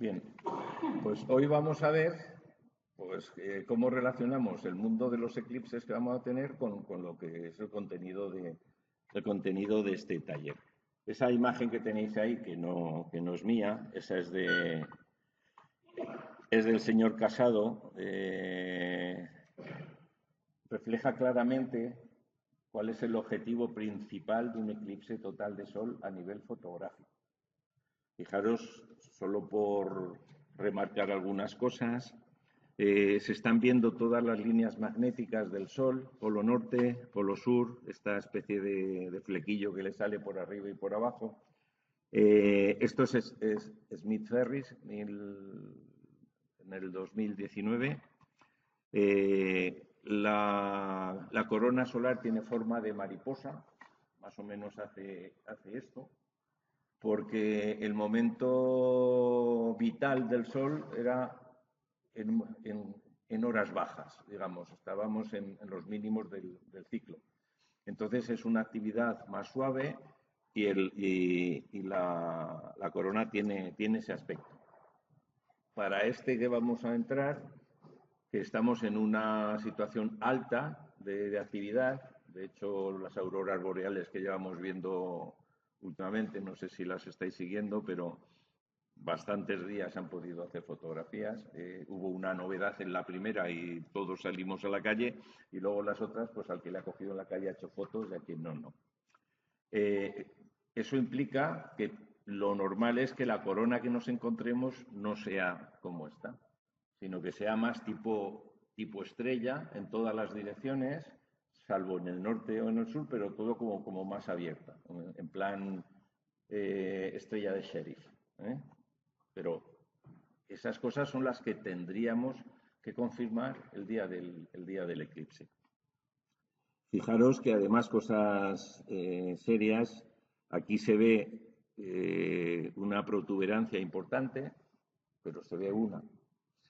Bien, pues hoy vamos a ver pues, cómo relacionamos el mundo de los eclipses que vamos a tener con lo que es el contenido de este taller. Esa imagen que tenéis ahí, que no es mía, esa es del señor Casado, refleja claramente cuál es el objetivo principal de un eclipse total de Sol a nivel fotográfico. Fijaros, solo por remarcar algunas cosas, se están viendo todas las líneas magnéticas del Sol, polo norte, polo sur, esta especie de flequillo que le sale por arriba y por abajo. Esto es Smith-Ferris en el 2019. La corona solar tiene forma de mariposa, más o menos hace esto, porque el momento vital del Sol era en horas bajas, digamos, estábamos en los mínimos del ciclo. Entonces es una actividad más suave y la corona tiene ese aspecto. Para este que vamos a entrar, que estamos en una situación alta de actividad, de hecho las auroras boreales que llevamos viendo últimamente, no sé si las estáis siguiendo, pero bastantes días han podido hacer fotografías. Hubo una novedad en la primera y todos salimos a la calle, y luego las otras, pues al que le ha cogido en la calle ha hecho fotos y a quien no, no. Eso implica que lo normal es que la corona que nos encontremos no sea como esta, sino que sea más tipo estrella en todas las direcciones, salvo en el norte o en el sur, pero todo como más abierta, en plan estrella de sheriff. Pero esas cosas son las que tendríamos que confirmar el día del eclipse. Fijaros que además cosas serias, aquí se ve una protuberancia importante, pero se ve una.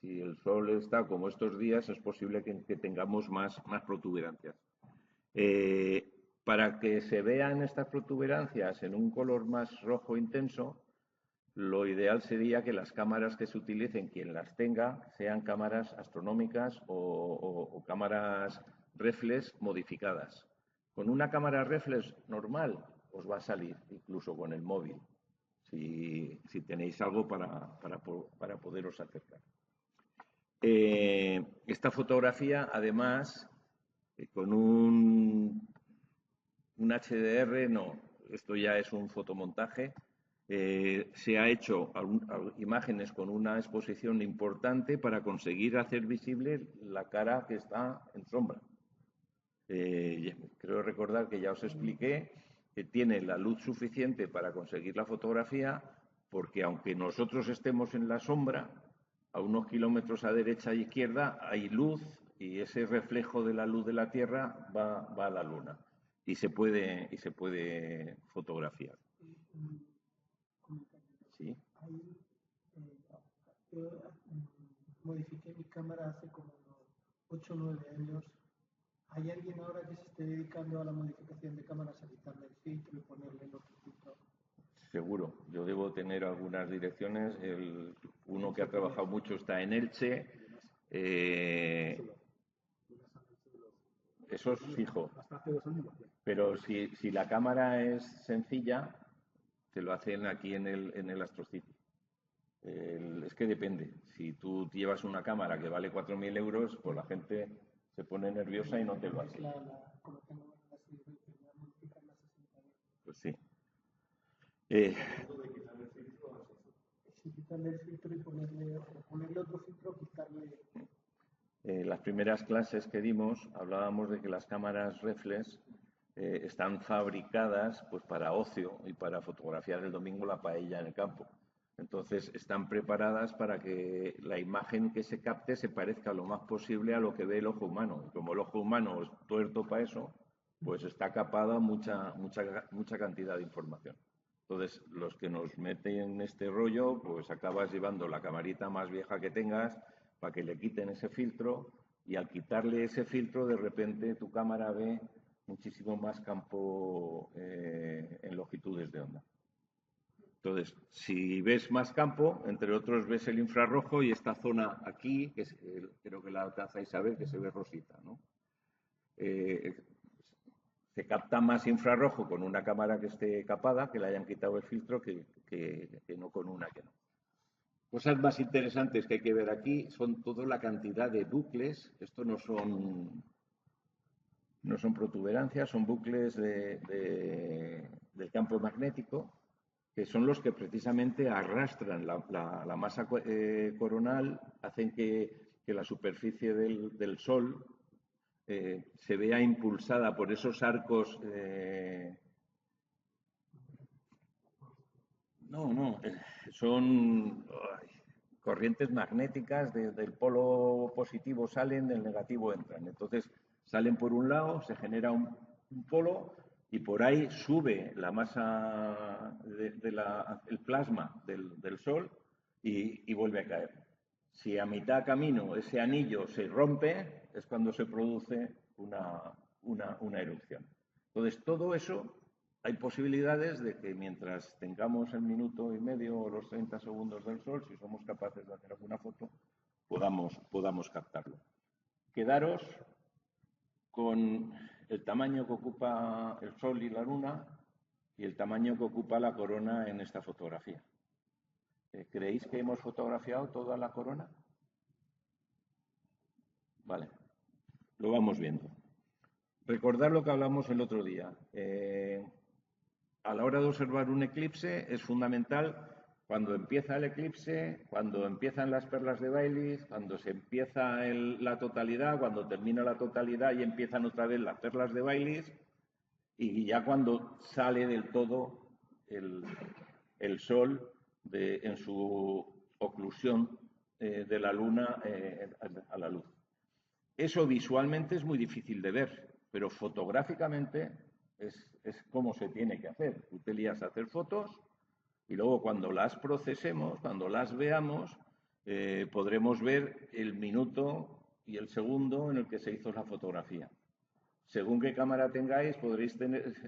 Si el Sol está como estos días, es posible que tengamos más protuberancias. Para que se vean estas protuberancias en un color más rojo intenso, lo ideal sería que las cámaras que se utilicen, quien las tenga, sean cámaras astronómicas o cámaras reflex modificadas. Con una cámara reflex normal os va a salir, incluso con el móvil, si tenéis algo para poderos acercar. Esta fotografía, además, con un HDR, no, esto ya es un fotomontaje. Se ha hecho imágenes con una exposición importante para conseguir hacer visible la cara que está en sombra. Creo recordar que ya os expliqué que tiene la luz suficiente para conseguir la fotografía, porque aunque nosotros estemos en la sombra, a unos kilómetros a derecha e izquierda hay luz, y ese reflejo de la luz de la Tierra va a la Luna y se puede fotografiar. Sí. Yo modifiqué mi cámara hace como 8 o 9 años. ¿Hay alguien ahora que se esté dedicando a la modificación de cámaras, a quitarle el filtro y ponerle el otro filtro? Seguro, yo debo tener algunas direcciones. Uno que ha trabajado mucho está en Elche. Eso es fijo. Pero si la cámara es sencilla, te lo hacen aquí en el Astrocity. Es que depende. Si tú llevas una cámara que vale 4.000 euros, pues la gente se pone nerviosa y no te lo hace. Pues sí. Si quitarle el filtro y ponerle otro filtro, quitarle. Las primeras clases que dimos hablábamos de que las cámaras reflex están fabricadas pues para ocio y para fotografiar el domingo la paella en el campo. Entonces están preparadas para que la imagen que se capte se parezca lo más posible a lo que ve el ojo humano. Y como el ojo humano es tuerto para eso, pues está capada mucha cantidad de información. Entonces, los que nos meten en este rollo, pues acabas llevando la camarita más vieja que tengas para que le quiten ese filtro, y al quitarle ese filtro, de repente tu cámara ve muchísimo más campo en longitudes de onda. Entonces, si ves más campo, entre otros ves el infrarrojo y esta zona aquí, que creo que la alcanzáis a ver, que se ve rosita, ¿no? Se capta más infrarrojo con una cámara que esté capada, que le hayan quitado el filtro, que no con una que no. Cosas más interesantes que hay que ver aquí son toda la cantidad de bucles. Esto no son protuberancias, son bucles del campo magnético, que son los que precisamente arrastran la masa coronal, hacen que la superficie del Sol se vea impulsada por esos arcos. Son corrientes magnéticas, del polo positivo salen, del negativo entran. Entonces salen por un lado, se genera un polo y por ahí sube la masa el plasma del Sol y vuelve a caer. Si a mitad camino ese anillo se rompe, es cuando se produce una erupción. Entonces, todo eso, hay posibilidades de que mientras tengamos el minuto y medio o los 30 segundos del Sol, si somos capaces de hacer alguna foto, podamos captarlo. Quedaros con el tamaño que ocupa el Sol y la Luna y el tamaño que ocupa la corona en esta fotografía. ¿Creéis que hemos fotografiado toda la corona? Vale, lo vamos viendo. Recordad lo que hablamos el otro día. A la hora de observar un eclipse es fundamental cuando empieza el eclipse, cuando empiezan las perlas de Bailis, cuando se empieza la totalidad, cuando termina la totalidad y empiezan otra vez las perlas de Bailis, y ya cuando sale del todo el Sol en su oclusión de la Luna a la luz. Eso visualmente es muy difícil de ver, pero fotográficamente es como se tiene que hacer. Tú te lías a hacer fotos y luego cuando las procesemos, cuando las veamos, podremos ver el minuto y el segundo en el que se hizo la fotografía. Según qué cámara tengáis,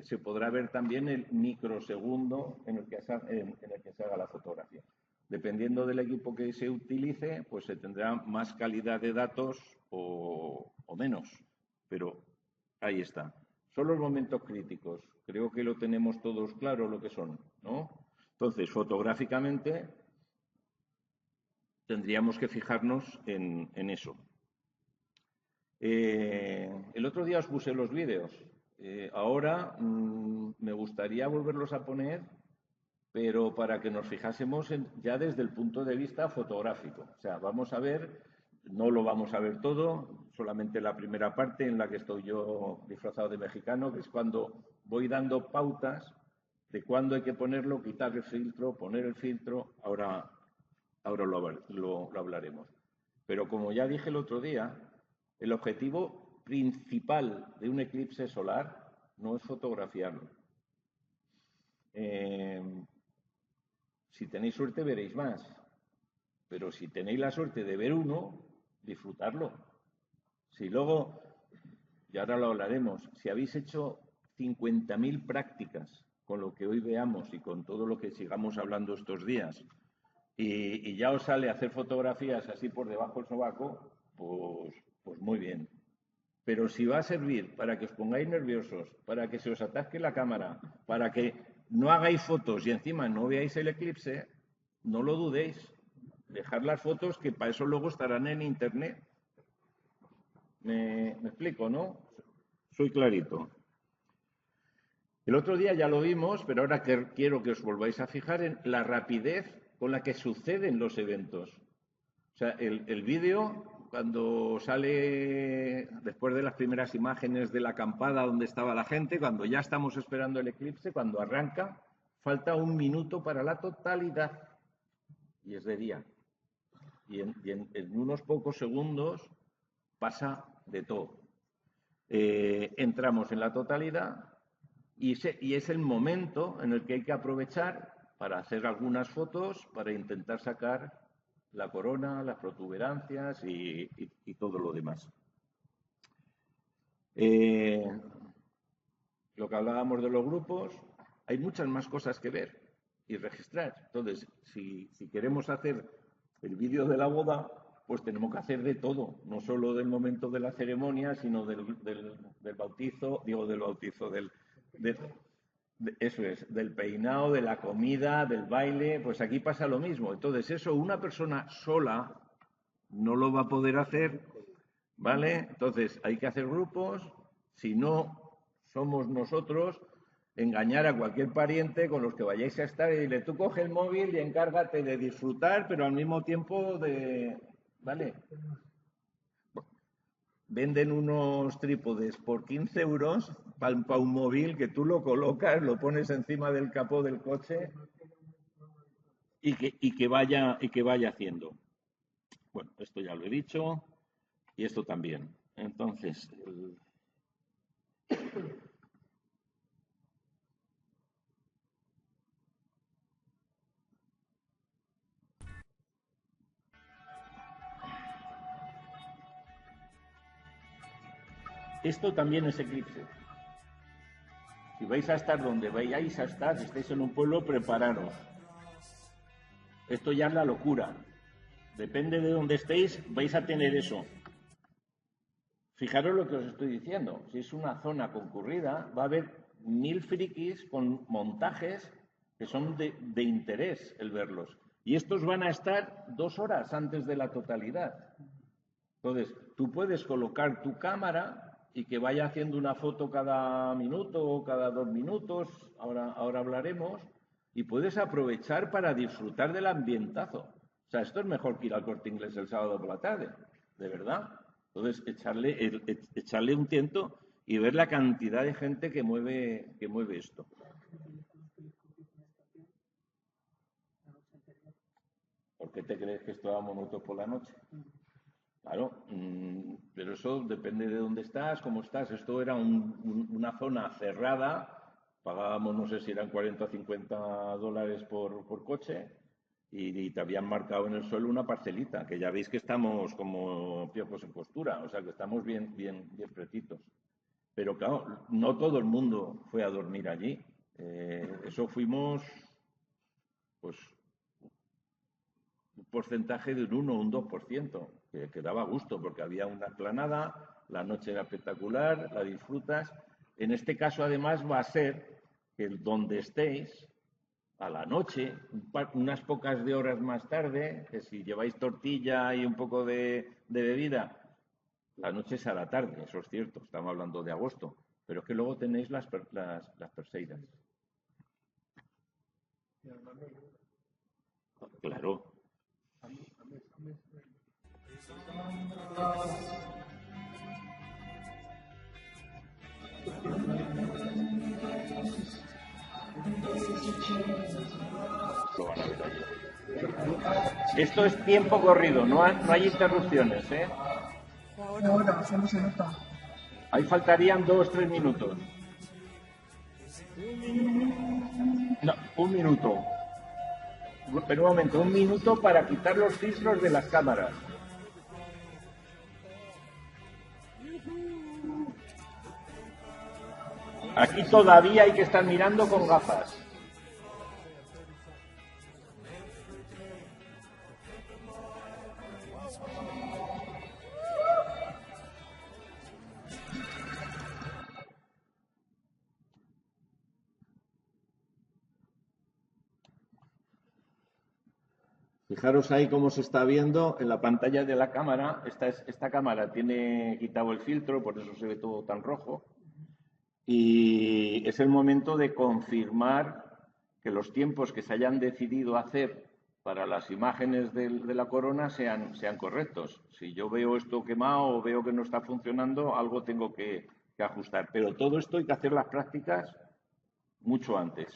se podrá ver también el microsegundo en el que se haga la fotografía. Dependiendo del equipo que se utilice, pues se tendrá más calidad de datos o menos. Pero ahí está. Son los momentos críticos. Creo que lo tenemos todos claro lo que son, ¿no? Entonces, fotográficamente, tendríamos que fijarnos en eso. El otro día os puse los vídeos. Ahora me gustaría volverlos a poner, pero para que nos fijásemos ya desde el punto de vista fotográfico. O sea, vamos a ver, no lo vamos a ver todo, solamente la primera parte en la que estoy yo disfrazado de mexicano, que es cuando voy dando pautas de cuándo hay que ponerlo, quitar el filtro, poner el filtro. Ahora lo hablaremos. Pero como ya dije el otro día, el objetivo principal de un eclipse solar no es fotografiarlo. Si tenéis suerte veréis más, pero si tenéis la suerte de ver uno, disfrutarlo. Si luego, y ahora lo hablaremos, si habéis hecho 50.000 prácticas con lo que hoy veamos y con todo lo que sigamos hablando estos días, y ya os sale hacer fotografías así por debajo del sobaco, pues muy bien. Pero si va a servir para que os pongáis nerviosos, para que se os atasque la cámara, para que no hagáis fotos y encima no veáis el eclipse, no lo dudéis. Dejad las fotos, que para eso luego estarán en internet. ¿Me explico, no? Soy clarito. El otro día ya lo vimos, pero ahora quiero que os volváis a fijar en la rapidez con la que suceden los eventos. O sea, el vídeo, cuando sale después de las primeras imágenes de la acampada donde estaba la gente, cuando ya estamos esperando el eclipse, cuando arranca, falta 1 minuto para la totalidad y es de día. Y en unos pocos segundos pasa de todo. Entramos en la totalidad y es el momento en el que hay que aprovechar para hacer algunas fotos, para intentar sacar la corona, las protuberancias y todo lo demás. Lo que hablábamos de los grupos, hay muchas más cosas que ver. y registrar. Entonces, si queremos hacer el vídeo de la boda, pues tenemos que hacer de todo, no solo del momento de la ceremonia, sino del bautizo, eso es, del peinado, de la comida, del baile, pues aquí pasa lo mismo. Entonces, eso una persona sola no lo va a poder hacer, ¿vale? Entonces, hay que hacer grupos, si no somos nosotros, engañar a cualquier pariente con los que vayáis a estar y dile, tú coge el móvil y encárgate de disfrutar, pero al mismo tiempo ¿vale? Venden unos trípodes por 15 euros para un móvil que tú lo colocas, lo pones encima del capó del coche y que vaya haciendo. Bueno, esto ya lo he dicho y esto también. Entonces, esto también es eclipse. Si vais a estar donde vayáis a estar, si estáis en un pueblo, prepararos. Esto ya es la locura. Depende de dónde estéis, vais a tener eso. Fijaros lo que os estoy diciendo. Si es una zona concurrida, va a haber 1000 frikis con montajes que son de interés el verlos. Y estos van a estar 2 horas antes de la totalidad. Entonces, tú puedes colocar tu cámara y que vaya haciendo una foto cada minuto o cada 2 minutos, ahora hablaremos, y puedes aprovechar para disfrutar del ambientazo. O sea, esto es mejor que ir al Corte Inglés el sábado por la tarde, de verdad. Entonces, echarle un tiento y ver la cantidad de gente que mueve esto. ¿Por qué te crees que estábamos nosotros por la noche? Claro, pero eso depende de dónde estás, cómo estás. Esto era una zona cerrada, pagábamos, no sé si eran 40 o 50 dólares por coche y te habían marcado en el suelo una parcelita, que ya veis que estamos como piojos en postura, o sea que estamos bien pretitos. Pero claro, no todo el mundo fue a dormir allí. Eso fuimos, pues, un porcentaje de un 1 o un 2%, que daba gusto, porque había una explanada, la noche era espectacular, la disfrutas. En este caso, además, va a ser que donde estéis, a la noche, unas pocas de horas más tarde, que si lleváis tortilla y un poco de bebida, la noche es a la tarde, eso es cierto, estamos hablando de agosto, pero es que luego tenéis las perseidas. Claro. Lo van a ver allí. Esto es tiempo corrido, no hay interrupciones, ¿eh? Ahora, eso no se nota. Ahí faltarían 2 o 3 minutos. No, 1 minuto. Pero un momento, 1 minuto para quitar los filtros de las cámaras. Aquí todavía hay que estar mirando con gafas. Fijaros ahí cómo se está viendo en la pantalla de la cámara. Esta cámara tiene quitado el filtro, por eso se ve todo tan rojo. Y es el momento de confirmar que los tiempos que se hayan decidido hacer para las imágenes de la corona sean correctos. Si yo veo esto quemado o veo que no está funcionando, algo tengo que ajustar. Pero todo esto hay que hacer las prácticas mucho antes.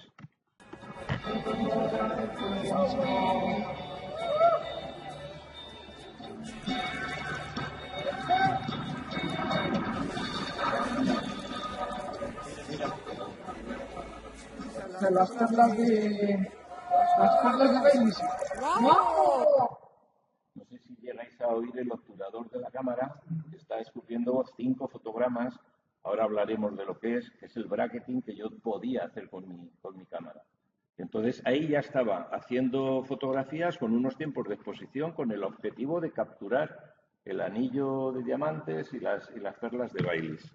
Las perlas de Baileys. ¡Wow! No sé si llegáis a oír el obturador de la cámara, que está escupiendo 5 fotogramas. Ahora hablaremos de lo que es el bracketing que yo podía hacer con mi cámara. Entonces ahí ya estaba haciendo fotografías con unos tiempos de exposición con el objetivo de capturar el anillo de diamantes y las perlas de Baileys.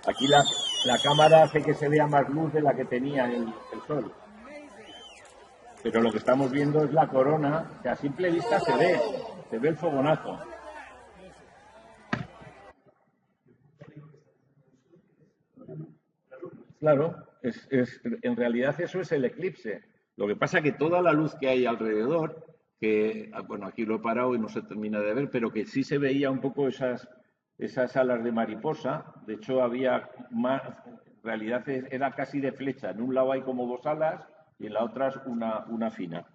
Aquí la cámara hace que se vea más luz de la que tenía el sol. Pero lo que estamos viendo es la corona, que a simple vista se ve el fogonazo. Claro, en realidad eso es el eclipse. Lo que pasa que toda la luz que hay alrededor, que, bueno, aquí lo he parado y no se termina de ver, pero que sí se veía un poco esas alas de mariposa. De hecho, había más, en realidad era casi de flecha. En un lado hay como dos alas y en la otra es una fina.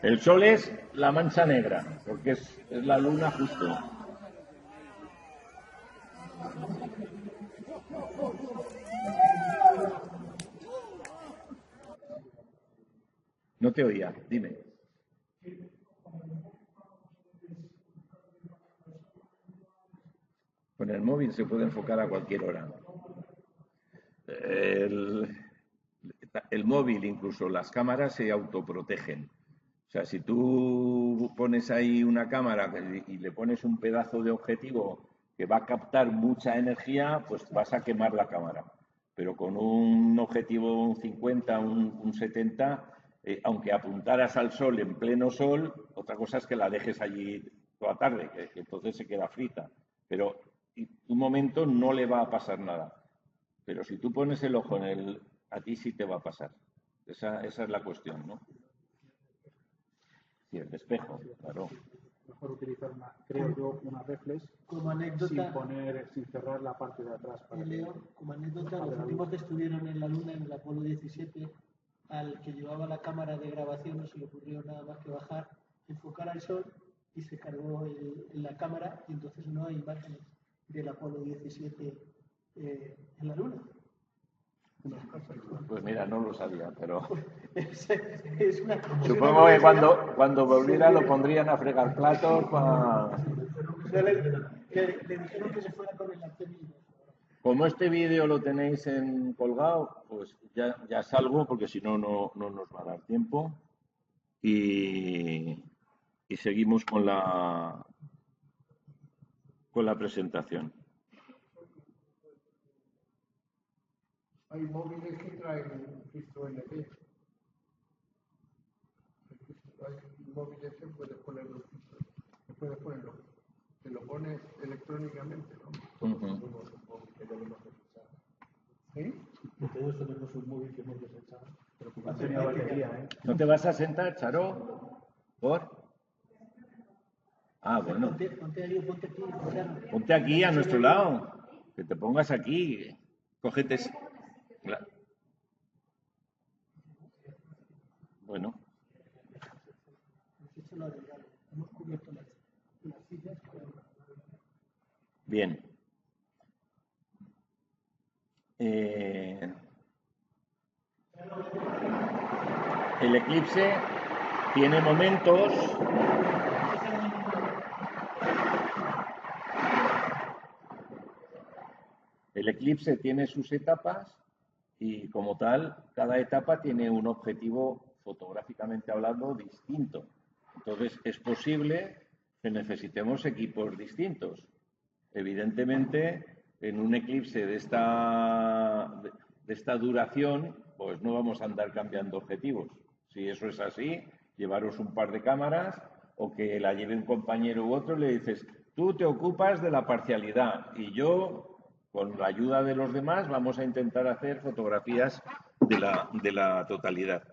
El sol es la mancha negra, porque es la luna justo. No te oía, dime. Con el móvil se puede enfocar a cualquier hora. El móvil, incluso las cámaras, se autoprotegen. O sea, si tú pones ahí una cámara y le pones un pedazo de objetivo que va a captar mucha energía, pues vas a quemar la cámara. Pero con un objetivo, un 50, un 70, aunque apuntaras al sol en pleno sol, otra cosa es que la dejes allí toda tarde, que entonces se queda frita. Pero en un momento no le va a pasar nada. Pero si tú pones el ojo a ti sí te va a pasar. Esa es la cuestión, ¿no? Sí, el espejo, claro. Mejor utilizar creo yo, una reflex como anécdota, sin cerrar la parte de atrás. Como anécdota, los últimos que estuvieron en la Luna, en el Apolo 17, al que llevaba la cámara de grabación no se le ocurrió nada más que bajar, enfocar al sol y se cargó la cámara y entonces no hay imágenes del Apolo 17 en la Luna. Pues mira, no lo sabía, pero es una, supongo que cuando volviera lo pondrían a fregar platos para... le dijeron que se fuera con el Artemis. Como este vídeo lo tenéis en colgado, pues ya salgo porque si no, no nos va a dar tiempo. Y seguimos con la presentación. Hay móviles que traen Cristo NP. Hay móviles que puedes ponerlo, te lo pones electrónicamente, ¿no? ¿Sí? Todos tenemos un móvil que hemos desechado, pero que no tenía batería, ¿eh? ¿No te vas a sentar, Charo? ¿Por? Ah, bueno. Ponte aquí a nuestro lado. Que te pongas aquí. Cógete. Bueno. Bien. El eclipse tiene momentos El eclipse tiene sus etapas y como tal, cada etapa tiene un objetivo fotográficamente hablando distinto. Entonces, es posible que necesitemos equipos distintos. Evidentemente, en un eclipse de esta duración, pues no vamos a andar cambiando objetivos. Si eso es así, llevaros un par de cámaras o que la lleve un compañero u otro y le dices, tú te ocupas de la parcialidad y yo, con la ayuda de los demás, vamos a intentar hacer fotografías de la totalidad.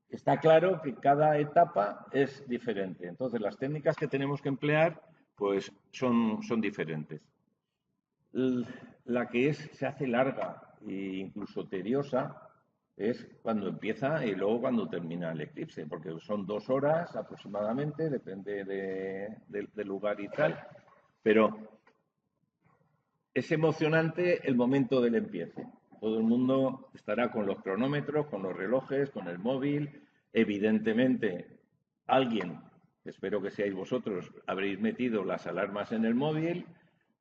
Está claro que cada etapa es diferente. Entonces, las técnicas que tenemos que emplear pues son diferentes. La que se hace larga e incluso tediosa es cuando empieza y luego cuando termina el eclipse, porque son 2 horas aproximadamente, depende del lugar y tal, pero es emocionante el momento del empiece. Todo el mundo estará con los cronómetros, con los relojes, con el móvil. Evidentemente, alguien, espero que seáis vosotros, habréis metido las alarmas en el móvil.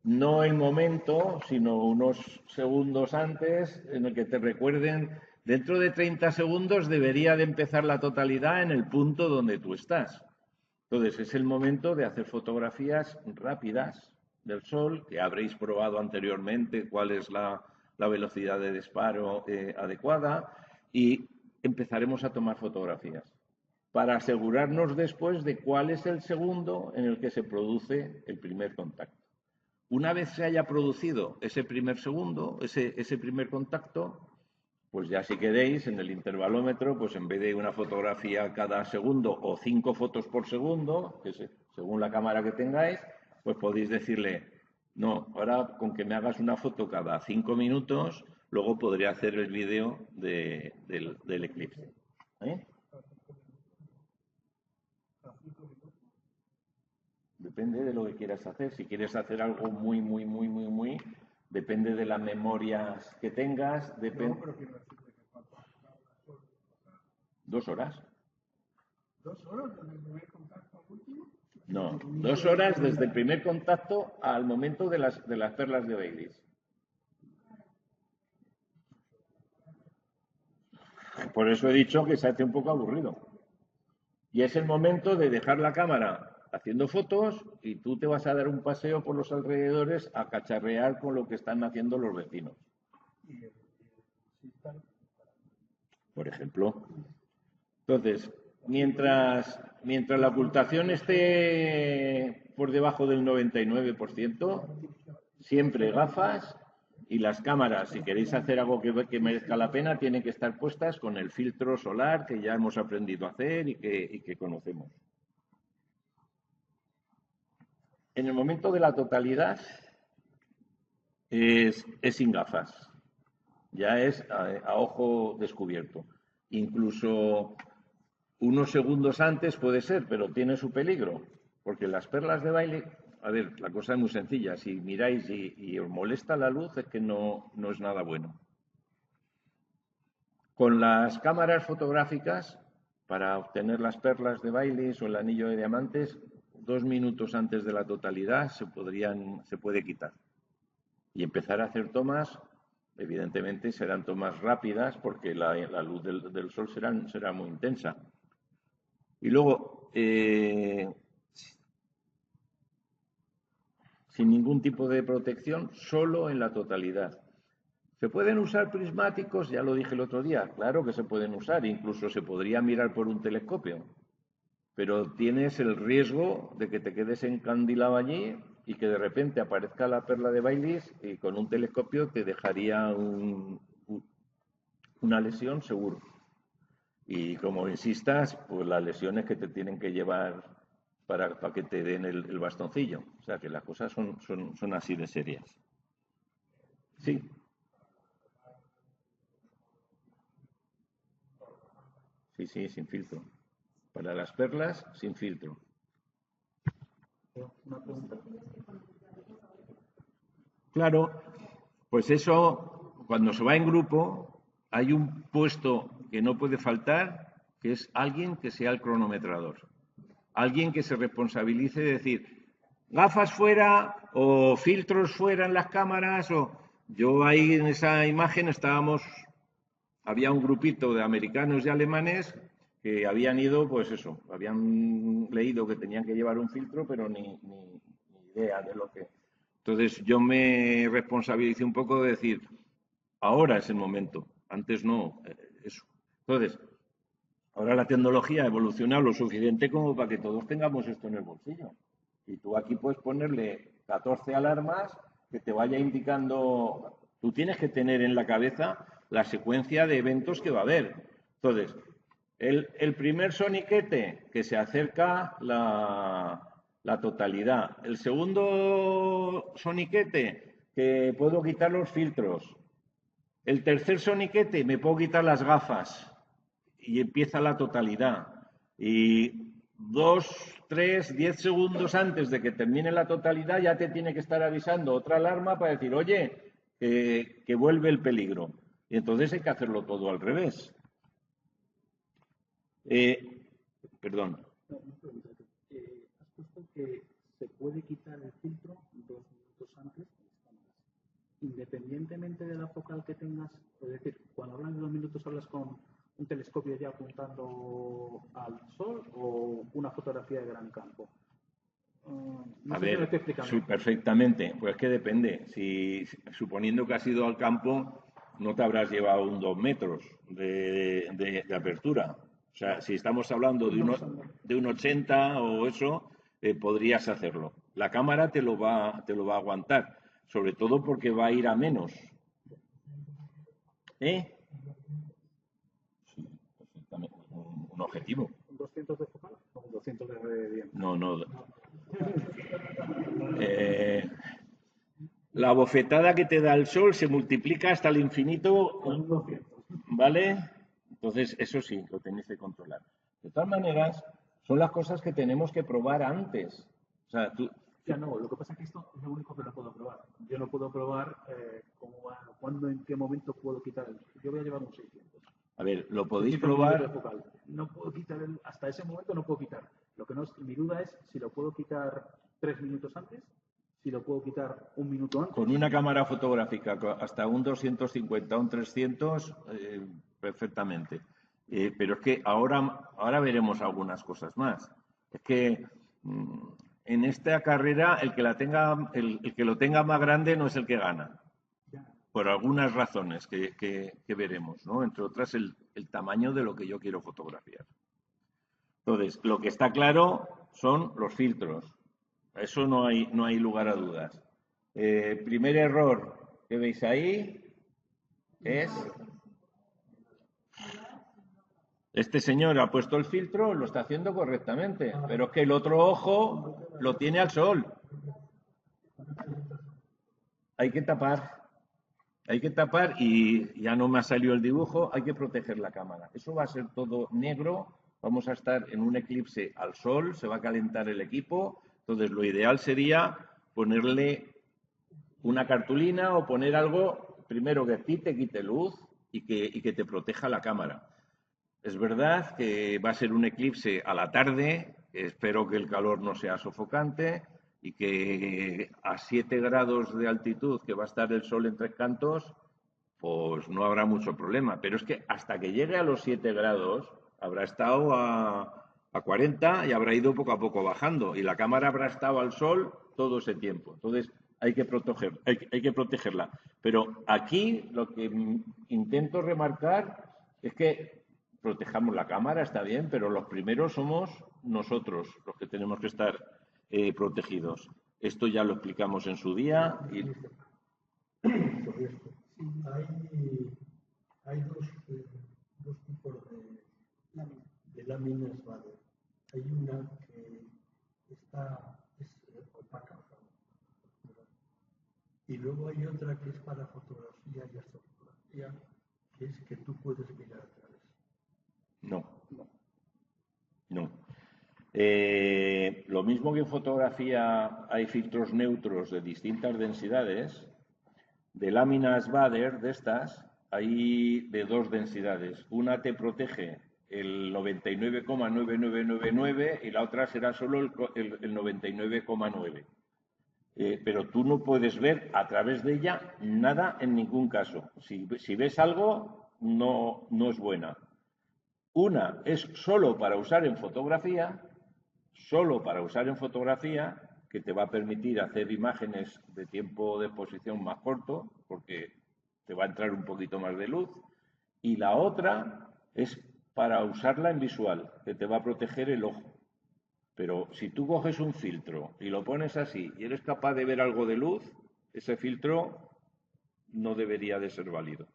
No el momento, sino unos segundos antes en el que te recuerden, dentro de 30 segundos debería de empezar la totalidad en el punto donde tú estás. Entonces, es el momento de hacer fotografías rápidas del sol, que habréis probado anteriormente cuál es la velocidad de disparo adecuada, y empezaremos a tomar fotografías para asegurarnos después de cuál es el segundo en el que se produce el primer contacto. Una vez se haya producido ese primer segundo, ese primer contacto, pues ya si queréis, en el intervalómetro, pues en vez de una fotografía cada segundo o 5 fotos por segundo, que según la cámara que tengáis, pues podéis decirle, no, ahora con que me hagas una foto cada 5 minutos, luego podré hacer el vídeo del eclipse. ¿Eh? Depende de lo que quieras hacer. Si quieres hacer algo muy, depende de las memorias que tengas. 2 horas. ¿2 horas desde el primer contacto al último? No, 2 horas desde el primer contacto al momento de las perlas de Baileys. Por eso he dicho que se hace un poco aburrido. Y es el momento de dejar la cámara haciendo fotos y tú te vas a dar un paseo por los alrededores a cacharrear con lo que están haciendo los vecinos. Por ejemplo. Entonces, mientras la ocultación esté por debajo del 99%, siempre gafas, y las cámaras, si queréis hacer algo que merezca la pena, tienen que estar puestas con el filtro solar que ya hemos aprendido a hacer y que conocemos. En el momento de la totalidad es sin gafas, ya es a ojo descubierto. Incluso unos segundos antes puede ser, pero tiene su peligro, porque las perlas de Bailey, a ver, la cosa es muy sencilla, si miráis y os molesta la luz es que no es nada bueno. Con las cámaras fotográficas, para obtener las perlas de Bailey o el anillo de diamantes, 2 minutos antes de la totalidad se puede quitar. Y empezar a hacer tomas, evidentemente serán tomas rápidas porque la luz del sol será muy intensa. Y luego, sin ningún tipo de protección, solo en la totalidad. ¿Se pueden usar prismáticos? Ya lo dije el otro día, claro que se pueden usar, incluso se podría mirar por un telescopio, pero tienes el riesgo de que te quedes encandilado allí y que de repente aparezca la perla de Baileys y con un telescopio te dejaría una lesión seguro. Y como insistas, pues las lesiones que te tienen que llevar para que te den el bastoncillo. O sea que las cosas son así de serias. Sí. Sí, sin filtro. Para las perlas, sin filtro. Claro, pues eso, cuando se va en grupo, hay un puesto que no puede faltar, que es alguien que sea el cronometrador. Alguien que se responsabilice de decir, gafas fuera o filtros fuera en las cámaras. Yo ahí en esa imagen había un grupito de americanos y alemanes que habían ido, pues eso, habían leído que tenían que llevar un filtro, pero ni idea de lo que... Entonces yo me responsabilicé un poco de decir, ahora es el momento, antes no, eso. Entonces, ahora la tecnología ha evolucionado lo suficiente como para que todos tengamos esto en el bolsillo. Y tú aquí puedes ponerle 14 alarmas que te vaya indicando... Tú tienes que tener en la cabeza la secuencia de eventos que va a haber. Entonces, el primer soniquete que se acerca la totalidad. El segundo soniquete que puedo quitar los filtros. El tercer soniquete me puedo quitar las gafas y empieza la totalidad. Y 2, 3, 10 segundos antes de que termine la totalidad ya te tiene que estar avisando otra alarma para decir, oye, que vuelve el peligro. Y entonces hay que hacerlo todo al revés. Perdón. Has puesto que se puede quitar el filtro 2 minutos antes de las cámaras. Independientemente de la focal que tengas, es decir, cuando hablas de 2 minutos hablas con un telescopio ya apuntando al sol o una fotografía de gran campo. No A sé si me ver, estoy explicando. sí, perfectamente. Pues que depende. Si suponiendo que has ido al campo, no te habrás llevado un 2 metros de apertura. O sea, si estamos hablando de un 80 o eso, podrías hacerlo. La cámara te lo va a aguantar, sobre todo porque va a ir a menos. ¿Eh? Sí, perfectamente. Un objetivo. ¿Un 200 de focal o un 200 de diámetro? No. La bofetada que te da el sol se multiplica hasta el infinito, ¿vale? Entonces, eso sí, lo tenéis que controlar. De todas maneras, son las cosas que tenemos que probar antes. O sea, Ya no, lo que pasa es que esto es lo único que no puedo probar. Yo no puedo probar cuándo, en qué momento puedo quitar el... Yo voy a llevar un 600. A ver, lo podéis 600 milímetros de probar. focal. No puedo quitar hasta ese momento no puedo quitar. Lo que no es, mi duda es si lo puedo quitar 3 minutos antes, si lo puedo quitar 1 minuto antes. Con una cámara fotográfica hasta un 250, un 300, perfectamente. Pero es que ahora veremos algunas cosas más. Es que en esta carrera el que lo tenga más grande no es el que gana. Por algunas razones que veremos, ¿no? Entre otras el tamaño de lo que yo quiero fotografiar. Entonces, lo que está claro son los filtros. Eso no hay lugar a dudas. Primer error que veis ahí es... Este señor ha puesto el filtro, lo está haciendo correctamente, pero es que el otro ojo lo tiene al sol. Hay que tapar y ya no me ha salido el dibujo, hay que proteger la cámara. Eso va a ser todo negro, vamos a estar en un eclipse al sol, se va a calentar el equipo, entonces lo ideal sería ponerle una cartulina o poner algo, primero que a ti te quite luz y que te proteja la cámara. Es verdad que va a ser un eclipse a la tarde, espero que el calor no sea sofocante y que a 7 grados de altitud que va a estar el sol en Tres Cantos, pues no habrá mucho problema. Pero es que hasta que llegue a los 7 grados habrá estado a 40 y habrá ido poco a poco bajando y la cámara habrá estado al sol todo ese tiempo. Entonces hay que protegerla. Pero aquí lo que intento remarcar es que protejamos la cámara, está bien, pero los primeros somos nosotros los que tenemos que estar protegidos. Esto ya lo explicamos en su día. Hay dos tipos de láminas Bader. Hay una que es opaca, y luego hay otra que es para fotografía y astrofotografía, que es que tú puedes mirar a través. No. Lo mismo que en fotografía hay filtros neutros de distintas densidades, de láminas Bader de estas hay de 2 densidades. Una te protege el 99,9999 y la otra será solo el 99,9. Pero tú no puedes ver a través de ella nada en ningún caso. Si ves algo, no es buena. Una es solo para usar en fotografía, que te va a permitir hacer imágenes de tiempo de exposición más corto, porque te va a entrar un poquito más de luz. Y la otra es para usarla en visual, que te va a proteger el ojo. Pero si tú coges un filtro y lo pones así y eres capaz de ver algo de luz, ese filtro no debería de ser válido.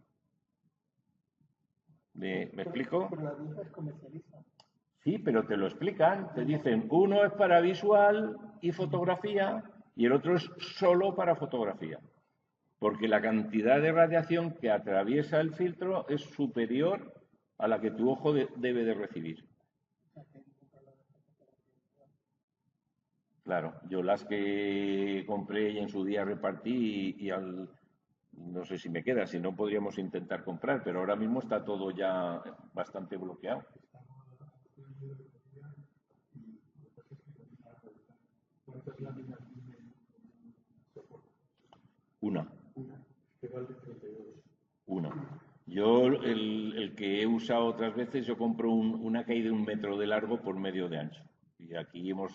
¿Me explico? Pero la luz es comercialista. Sí, pero te lo explican. Te dicen, uno es para visual y fotografía y el otro es solo para fotografía. Porque la cantidad de radiación que atraviesa el filtro es superior a la que tu ojo debe de recibir. Claro, yo las que compré y en su día repartí y al No sé si me queda, si no podríamos intentar comprar, pero ahora mismo está todo ya bastante bloqueado. ¿Cuántas láminas tiene? Una. Que vale 32. Una. Yo, el que he usado otras veces, yo compro una que hay de 1 metro de largo por medio de ancho. Y aquí hemos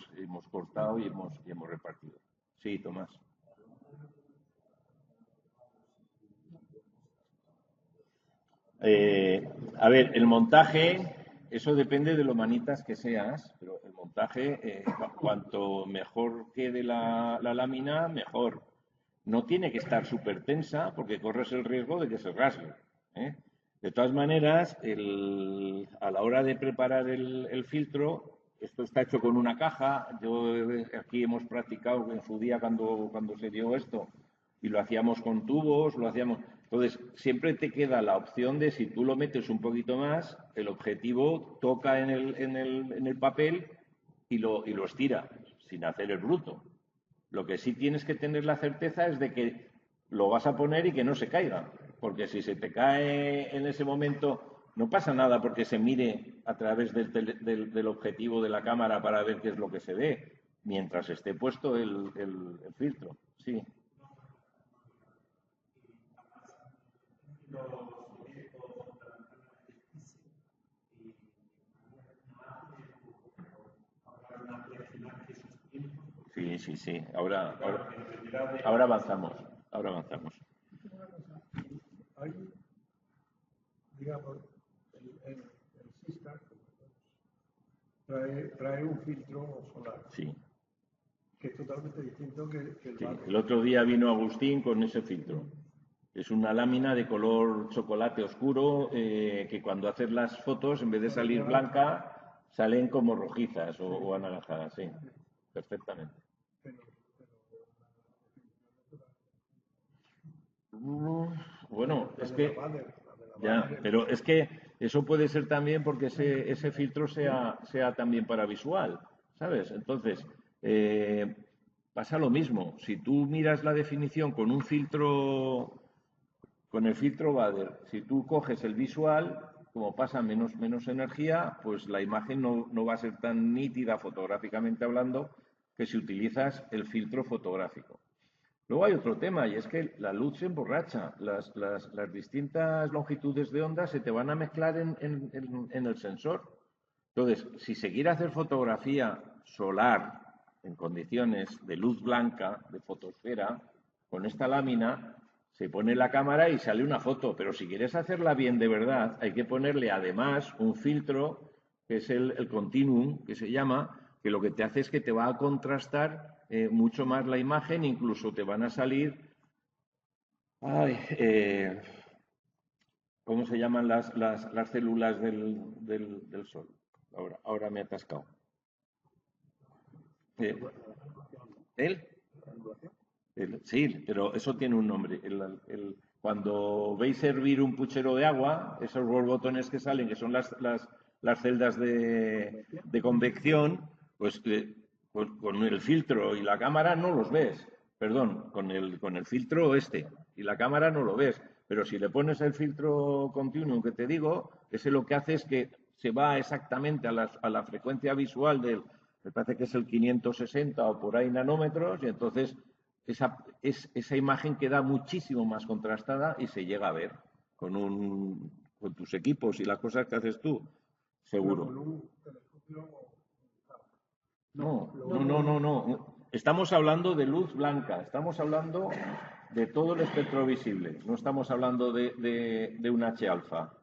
cortado y hemos repartido. Sí, Tomás. A ver, el montaje, eso depende de lo manitas que seas, pero el montaje, cuanto mejor quede la lámina, mejor. No tiene que estar súper tensa porque corres el riesgo de que se rasgue, ¿eh? De todas maneras, a la hora de preparar el filtro, esto está hecho con una caja. Aquí hemos practicado en su día cuando se dio esto y lo hacíamos con tubos, lo hacíamos. Entonces, siempre te queda la opción de si tú lo metes un poquito más, el objetivo toca en el papel y lo estira, sin hacer el bruto. Lo que sí tienes que tener la certeza es de que lo vas a poner y que no se caiga, porque si se te cae en ese momento no pasa nada porque se mire a través del objetivo de la cámara para ver qué es lo que se ve, mientras esté puesto el filtro. Sí. Sí, sí, sí. Ahora avanzamos. Ahora avanzamos. Hay, digamos, el Sistar trae un filtro solar, Sí. que es totalmente distinto que el Sí. Bader. El otro día vino Agustín con ese filtro. Es una lámina de color chocolate oscuro que cuando haces las fotos, en vez de salir blanca, salen como rojizas o anaranjadas. Sí, perfectamente. Bueno, es que ya, pero es que eso puede ser también porque ese filtro sea también para visual, ¿sabes? Entonces, pasa lo mismo. Si tú miras la definición con un filtro, con el filtro Bader, si tú coges el visual, como pasa menos energía, pues la imagen no va a ser tan nítida fotográficamente hablando que si utilizas el filtro fotográfico. Luego hay otro tema y es que la luz se emborracha. Las distintas longitudes de onda se te van a mezclar en el sensor. Entonces, si se quiere hacer fotografía solar en condiciones de luz blanca, de fotosfera, con esta lámina, se pone la cámara y sale una foto. Pero si quieres hacerla bien de verdad, hay que ponerle además un filtro, que es el Continuum, que se llama, que lo que te hace es que te va a contrastar mucho más la imagen, incluso te van a salir, ¿cómo se llaman las células del Sol? Ahora me he atascado. ¿Él? Sí, pero eso tiene un nombre. Cuando veis hervir un puchero de agua, esos borbotones que salen, que son las celdas de convección, pues con el filtro y la cámara no los ves. Perdón, con el filtro y la cámara no lo ves. Pero si le pones el filtro continuo que te digo, ese lo que hace es que se va exactamente a la frecuencia visual me parece que es el 560 o por ahí nanómetros, y entonces esa imagen queda muchísimo más contrastada y se llega a ver con tus equipos y las cosas que haces tú, seguro. No. Estamos hablando de luz blanca, estamos hablando de todo el espectro visible, no estamos hablando de un H-alfa.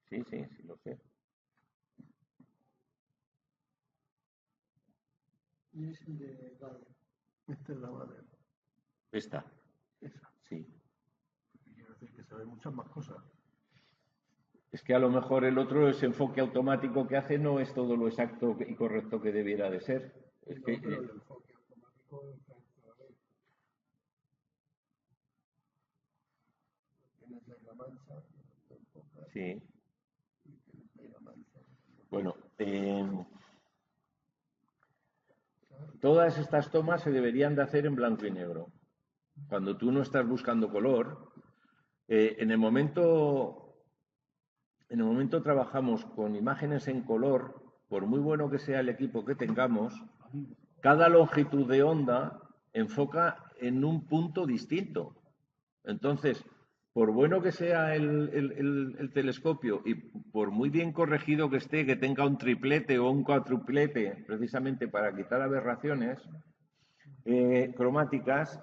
Sí, lo sé. Y es el de Bader. Esta es la Bader. Esa. Sí. Quiero decir que se ven muchas más cosas. Es que a lo mejor el otro, ese enfoque automático que hace, no es todo lo exacto y correcto que debiera de ser. Es que, pero el enfoque automático tienes la mancha, sí. Bueno, todas estas tomas se deberían de hacer en blanco y negro. cuando tú no estás buscando color, en el momento trabajamos con imágenes en color, por muy bueno que sea el equipo que tengamos, cada longitud de onda enfoca en un punto distinto. Entonces, por bueno que sea el telescopio y por muy bien corregido que esté, que tenga un triplete o un cuatriplete, precisamente para quitar aberraciones cromáticas,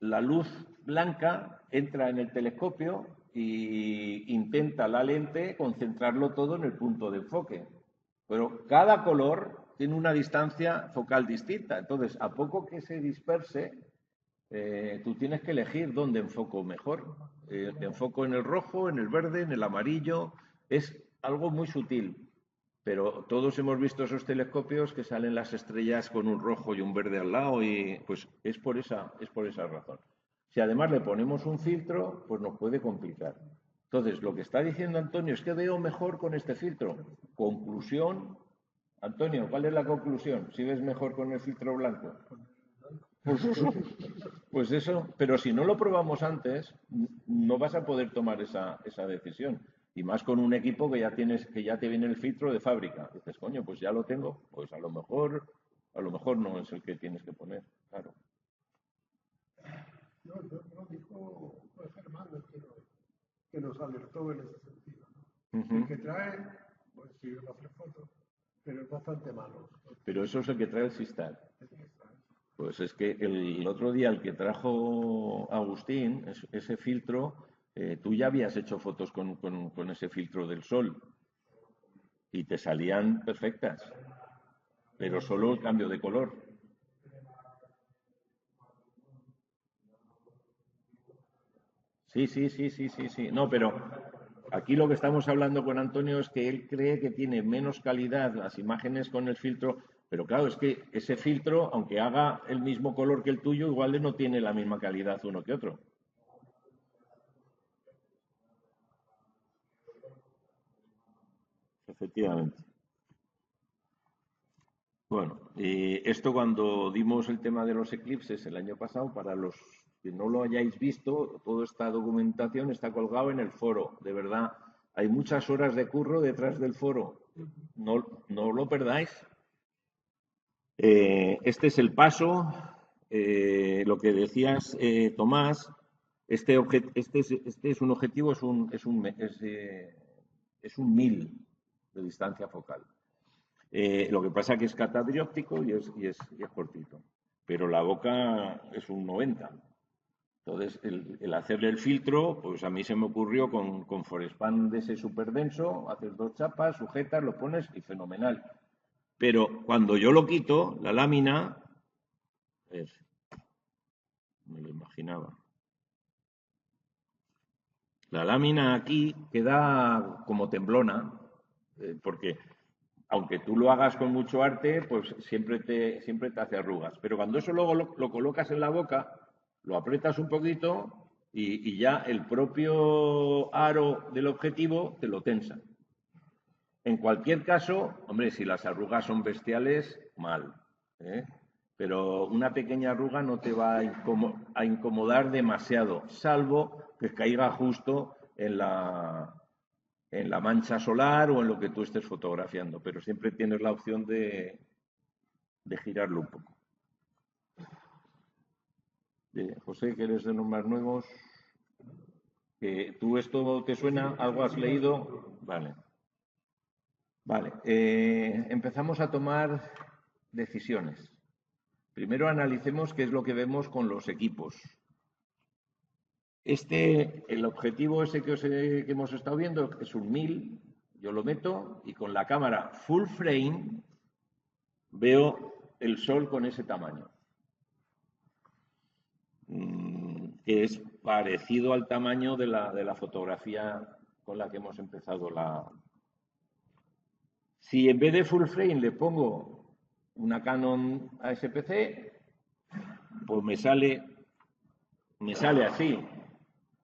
la luz blanca entra en el telescopio e intenta la lente concentrarlo todo en el punto de enfoque. Pero cada color tiene una distancia focal distinta. Entonces, a poco que se disperse, tú tienes que elegir dónde enfoco mejor. Enfoco en el rojo, en el verde, en el amarillo. Es algo muy sutil. Pero todos hemos visto esos telescopios que salen las estrellas con un rojo y un verde al lado y pues es por esa razón. Si además le ponemos un filtro, pues nos puede complicar. Entonces, lo que está diciendo Antonio es que veo mejor con este filtro. Conclusión, Antonio, ¿cuál es la conclusión? ¿Si ves mejor con el filtro blanco? Pues eso, pero si no lo probamos antes, no vas a poder tomar esa decisión. Y más con un equipo que ya te viene el filtro de fábrica. Dices, coño, pues ya lo tengo, pues a lo mejor no es el que tienes que poner, claro. No, dijo Germán que nos alertó en ese sentido, ¿no? El que trae, pues sí, va a hacer fotos, pero es bastante malo. Pero eso es el que trae el Sistar. Pues es que el otro día el que trajo Agustín, ese filtro, tú ya habías hecho fotos con ese filtro del sol y te salían perfectas, pero solo el cambio de color. Sí. No, pero aquí lo que estamos hablando con Antonio es que él cree que tiene menos calidad las imágenes con el filtro, pero claro, es que ese filtro, aunque haga el mismo color que el tuyo, igual no tiene la misma calidad uno que otro. Efectivamente. Bueno, esto cuando dimos el tema de los eclipses el año pasado, para los que no lo hayáis visto, toda esta documentación está colgado en el foro. De verdad, hay muchas horas de curro detrás del foro. No lo perdáis. Este es el paso. Lo que decías, Tomás, este es un objetivo, es un 1000 de distancia focal. Lo que pasa es que es catadióptico y es cortito. Pero la boca es un 90. Entonces, el hacerle el filtro, pues a mí se me ocurrió con Forespan de ese súper denso, haces 2 chapas, sujetas, lo pones y fenomenal. Pero cuando yo lo quito, la lámina, me lo imaginaba. La lámina aquí queda como temblona, porque aunque tú lo hagas con mucho arte, pues siempre te hace arrugas. Pero cuando eso luego lo colocas en la boca, lo aprietas un poquito y ya el propio aro del objetivo te lo tensa. En cualquier caso, hombre, si las arrugas son bestiales, mal. Pero una pequeña arruga no te va a incomodar demasiado, salvo que caiga justo en la mancha solar o en lo que tú estés fotografiando, pero siempre tienes la opción de girarlo un poco. José, que eres de los más nuevos, ¿tú esto te suena? ¿Algo has leído? Vale. Empezamos a tomar decisiones. Primero analicemos qué es lo que vemos con los equipos. El objetivo ese que hemos estado viendo es un 1000, yo lo meto y con la cámara full frame veo el sol con ese tamaño, que es parecido al tamaño de la fotografía con la que hemos empezado Si en vez de full frame le pongo una Canon APS-C, pues me sale así.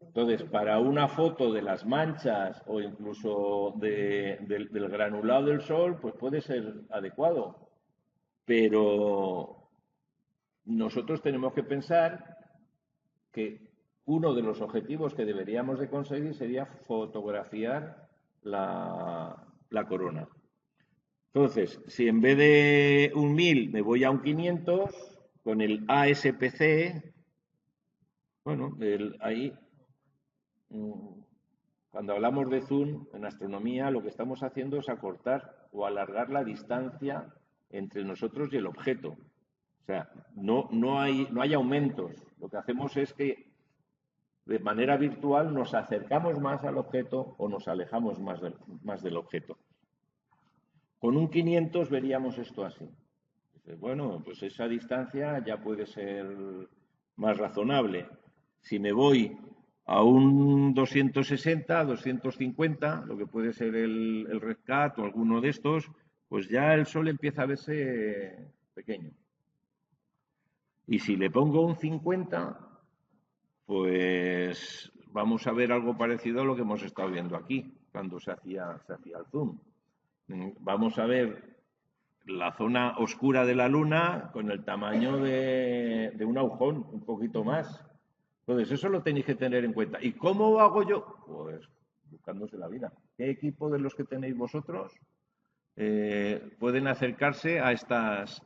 Entonces, para una foto de las manchas o incluso del granulado del sol, pues puede ser adecuado. Pero nosotros tenemos que pensar que uno de los objetivos que deberíamos de conseguir sería fotografiar la corona. Entonces, si en vez de un 1000 me voy a un 500, con el ASPC, bueno, ahí, cuando hablamos de zoom en astronomía, lo que estamos haciendo es acortar o alargar la distancia entre nosotros y el objeto. O sea, no hay aumentos. Lo que hacemos es que de manera virtual nos acercamos más al objeto o nos alejamos más del objeto. Con un 500 veríamos esto así. Bueno, pues esa distancia ya puede ser más razonable. Si me voy a un 260, 250, lo que puede ser el RedCat o alguno de estos, pues ya el Sol empieza a verse pequeño. Y si le pongo un 50, pues vamos a ver algo parecido a lo que hemos estado viendo aquí, cuando se hacía el zoom. Vamos a ver la zona oscura de la Luna con el tamaño de un agujón, un poquito más. Entonces, eso lo tenéis que tener en cuenta. ¿Y cómo hago yo? Pues buscándose la vida. ¿Qué equipo de los que tenéis vosotros pueden acercarse a estas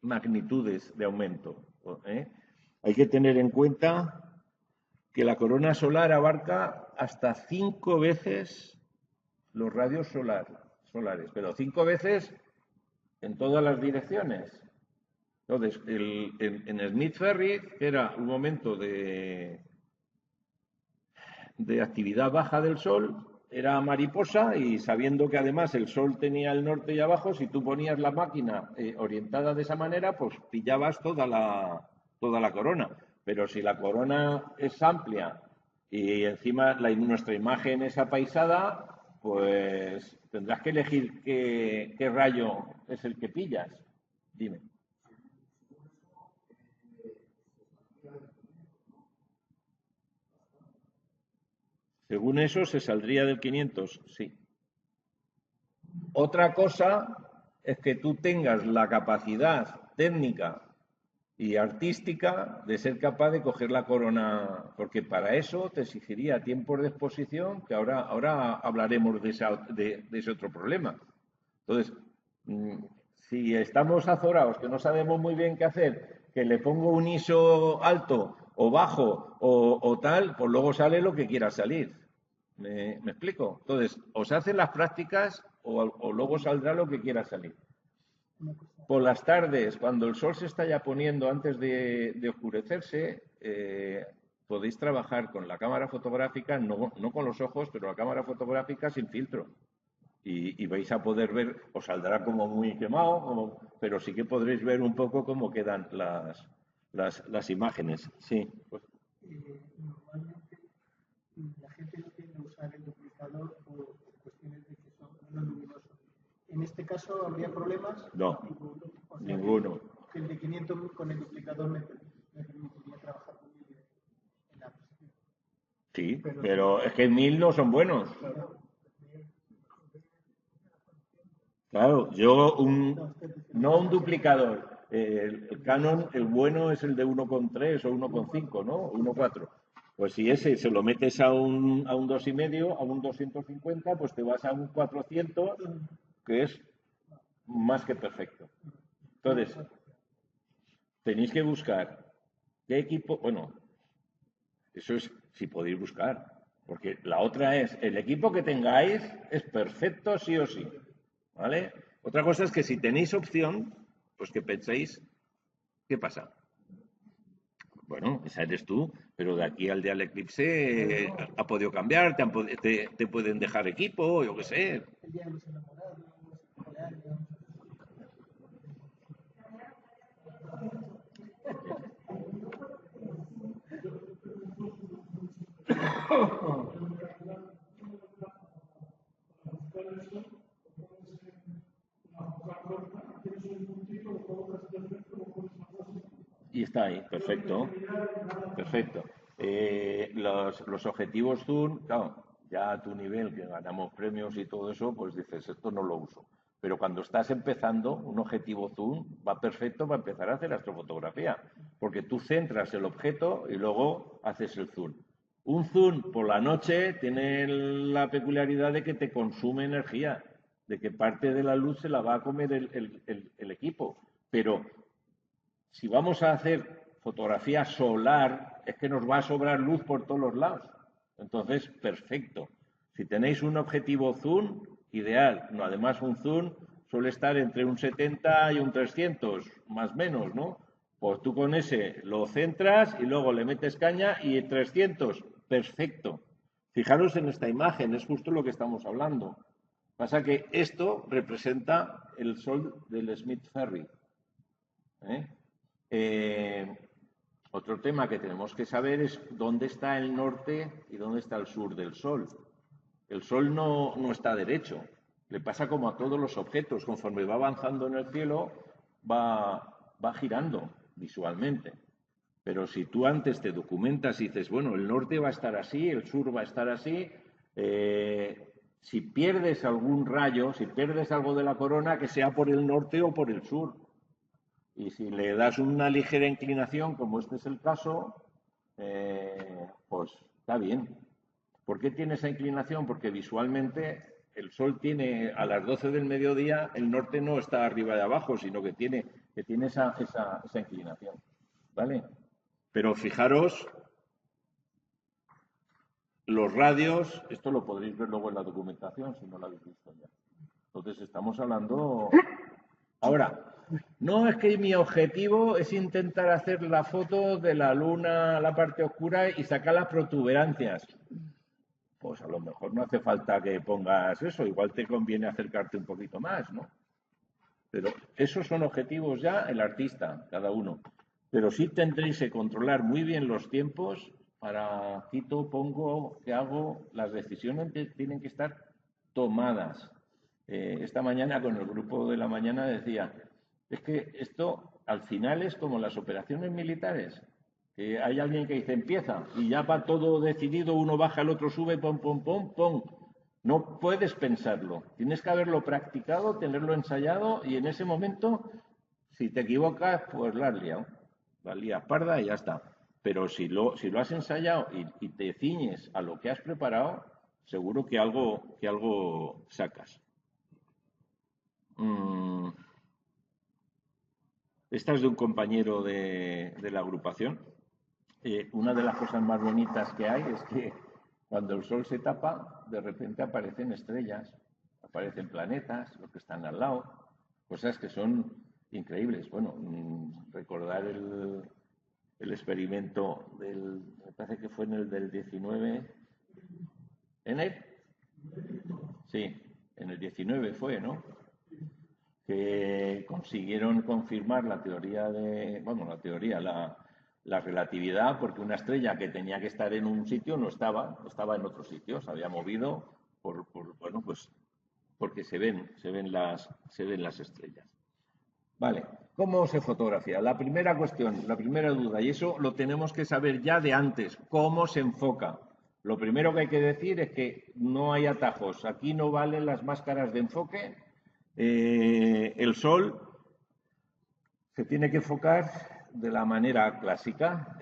magnitudes de aumento? Hay que tener en cuenta que la corona solar abarca hasta 5 veces los radios solares, pero 5 veces en todas las direcciones. Entonces, en Smith-Ferris, que era un momento de actividad baja del Sol, era mariposa, y sabiendo que además el Sol tenía el norte y abajo, si tú ponías la máquina orientada de esa manera, pues pillabas toda la corona. Pero si la corona es amplia y encima nuestra imagen es apaisada, pues tendrás que elegir qué rayo es el que pillas. Dime. Según eso, se saldría del 500, sí. Otra cosa es que tú tengas la capacidad técnica y artística de ser capaz de coger la corona, porque para eso te exigiría tiempos de exposición, que ahora hablaremos de ese otro problema. Entonces, si estamos azorados, que no sabemos muy bien qué hacer, que le pongo un ISO alto o bajo o tal, pues luego sale lo que quiera salir. ¿Me explico? Entonces, o se hacen las prácticas o luego saldrá lo que quiera salir. Por las tardes, cuando el sol se está ya poniendo antes de oscurecerse, podéis trabajar con la cámara fotográfica, no con los ojos, pero la cámara fotográfica sin filtro. Y vais a poder ver, os saldrá como muy quemado, pero sí que podréis ver un poco cómo quedan las imágenes. Sí. Pues. Normalmente la gente no tiende a usar el duplicador por cuestiones de que son menos luminosos. En este caso, ¿habría problemas? No, o sea, ninguno. Que el de 500 con el duplicador me permitiría trabajar muy bien en la posición. Sí, pero es que 1000 no son buenos. Claro, no un duplicador. El Canon, el bueno es el de 1,3 o 1,5, ¿no? 1,4. Pues si ese se lo metes a un 2,5, a un 250, pues te vas a un 400, que es más que perfecto. Entonces, tenéis que buscar qué equipo, bueno, eso es si podéis buscar, porque la otra es, el equipo que tengáis es perfecto sí o sí, ¿vale? Otra cosa es que si tenéis opción, pues que penséis, ¿qué pasa? Bueno, esa eres tú, pero de aquí al día del eclipse ha podido cambiar, te pueden dejar equipo, yo qué sé. El día de los enamorados, el cumpleaños. Y está ahí, perfecto. Perfecto. Los objetivos Zoom, claro, ya a tu nivel, que ganamos premios y todo eso, pues dices, esto no lo uso. Pero cuando estás empezando, un objetivo zoom va perfecto para empezar a hacer astrofotografía, porque tú centras el objeto y luego haces el zoom. Un zoom por la noche tiene la peculiaridad de que te consume energía, de que parte de la luz se la va a comer el equipo. Pero si vamos a hacer fotografía solar, es que nos va a sobrar luz por todos los lados. Entonces, perfecto. Si tenéis un objetivo zoom, ideal. No, además, un zoom suele estar entre un 70 y un 300, más o menos, ¿no? Pues tú con ese lo centras y luego le metes caña y 300, perfecto. Fijaros en esta imagen, es justo lo que estamos hablando. Pasa que esto representa el sol del Smith Ferry. Otro tema que tenemos que saber es dónde está el norte y dónde está el sur del sol. El sol no está derecho. Le pasa como a todos los objetos. Conforme va avanzando en el cielo, va girando visualmente. Pero si tú antes te documentas y dices, bueno, el norte va a estar así, el sur va a estar así, si pierdes algún rayo, si pierdes algo de la corona, que sea por el norte o por el sur. Y si le das una ligera inclinación, como este es el caso, pues está bien. ¿Por qué tiene esa inclinación? Porque visualmente el sol tiene a las 12 del mediodía, el norte no está arriba de abajo, sino que tiene esa inclinación. ¿Vale? Pero fijaros, los radios, esto lo podréis ver luego en la documentación, si no lo habéis visto ya. Entonces estamos hablando... Ahora, no es que mi objetivo es intentar hacer la foto de la luna, la parte oscura, y sacar las protuberancias. Pues a lo mejor no hace falta que pongas eso, igual te conviene acercarte un poquito más, ¿no? Pero esos son objetivos ya el artista, cada uno. Pero sí tendréis que controlar muy bien los tiempos para quito, pongo, qué hago. Las decisiones tienen que estar tomadas. Esta mañana con el grupo de la mañana decía, es que esto al final es como las operaciones militares. Hay alguien que dice empieza y ya va todo decidido, uno baja, el otro sube, pom, pom, pom, pom. No puedes pensarlo, tienes que haberlo practicado, tenerlo ensayado y en ese momento, si te equivocas, pues la has liado parda y ya está. Pero si lo has ensayado y te ciñes a lo que has preparado, seguro que algo sacas. Esta es de un compañero de la agrupación. Una de las cosas más bonitas que hay es que cuando el sol se tapa, de repente aparecen estrellas, aparecen planetas, los que están al lado, cosas que son increíbles. Bueno, recordar el experimento me parece que fue en el del 19, ¿en él? Sí, en el 19 fue, ¿no? Que consiguieron confirmar la teoría la relatividad, porque una estrella que tenía que estar en un sitio no estaba en otro sitio, se había movido porque se ven las estrellas. Vale, ¿cómo se fotografía? La primera cuestión, la primera duda, y eso lo tenemos que saber ya de antes, ¿cómo se enfoca? Lo primero que hay que decir es que no hay atajos, aquí no valen las máscaras de enfoque. El sol se tiene que enfocar de la manera clásica.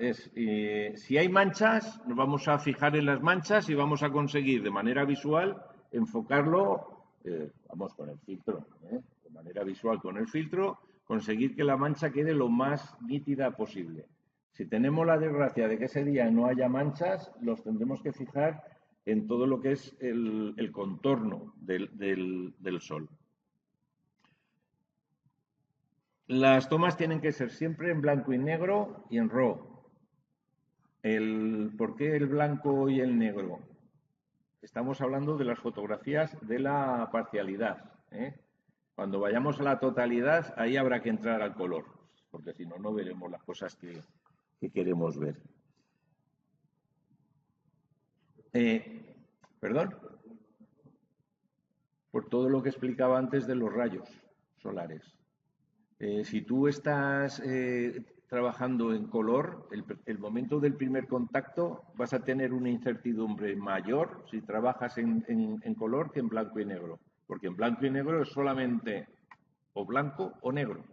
Si hay manchas, nos vamos a fijar en las manchas y vamos a conseguir de manera visual enfocarlo, con el filtro, de manera visual con el filtro, conseguir que la mancha quede lo más nítida posible. Si tenemos la desgracia de que ese día no haya manchas, los tendremos que fijar en todo lo que es el contorno del sol. Las tomas tienen que ser siempre en blanco y negro y en RAW. ¿Por qué el blanco y el negro? Estamos hablando de las fotografías de la parcialidad. Cuando vayamos a la totalidad, ahí habrá que entrar al color, porque si no, no veremos las cosas que queremos ver. ¿Perdón? Por todo lo que explicaba antes de los rayos solares. Si tú estás trabajando en color, el momento del primer contacto vas a tener una incertidumbre mayor si trabajas en color que en blanco y negro. porque en blanco y negro es solamente o blanco o negro.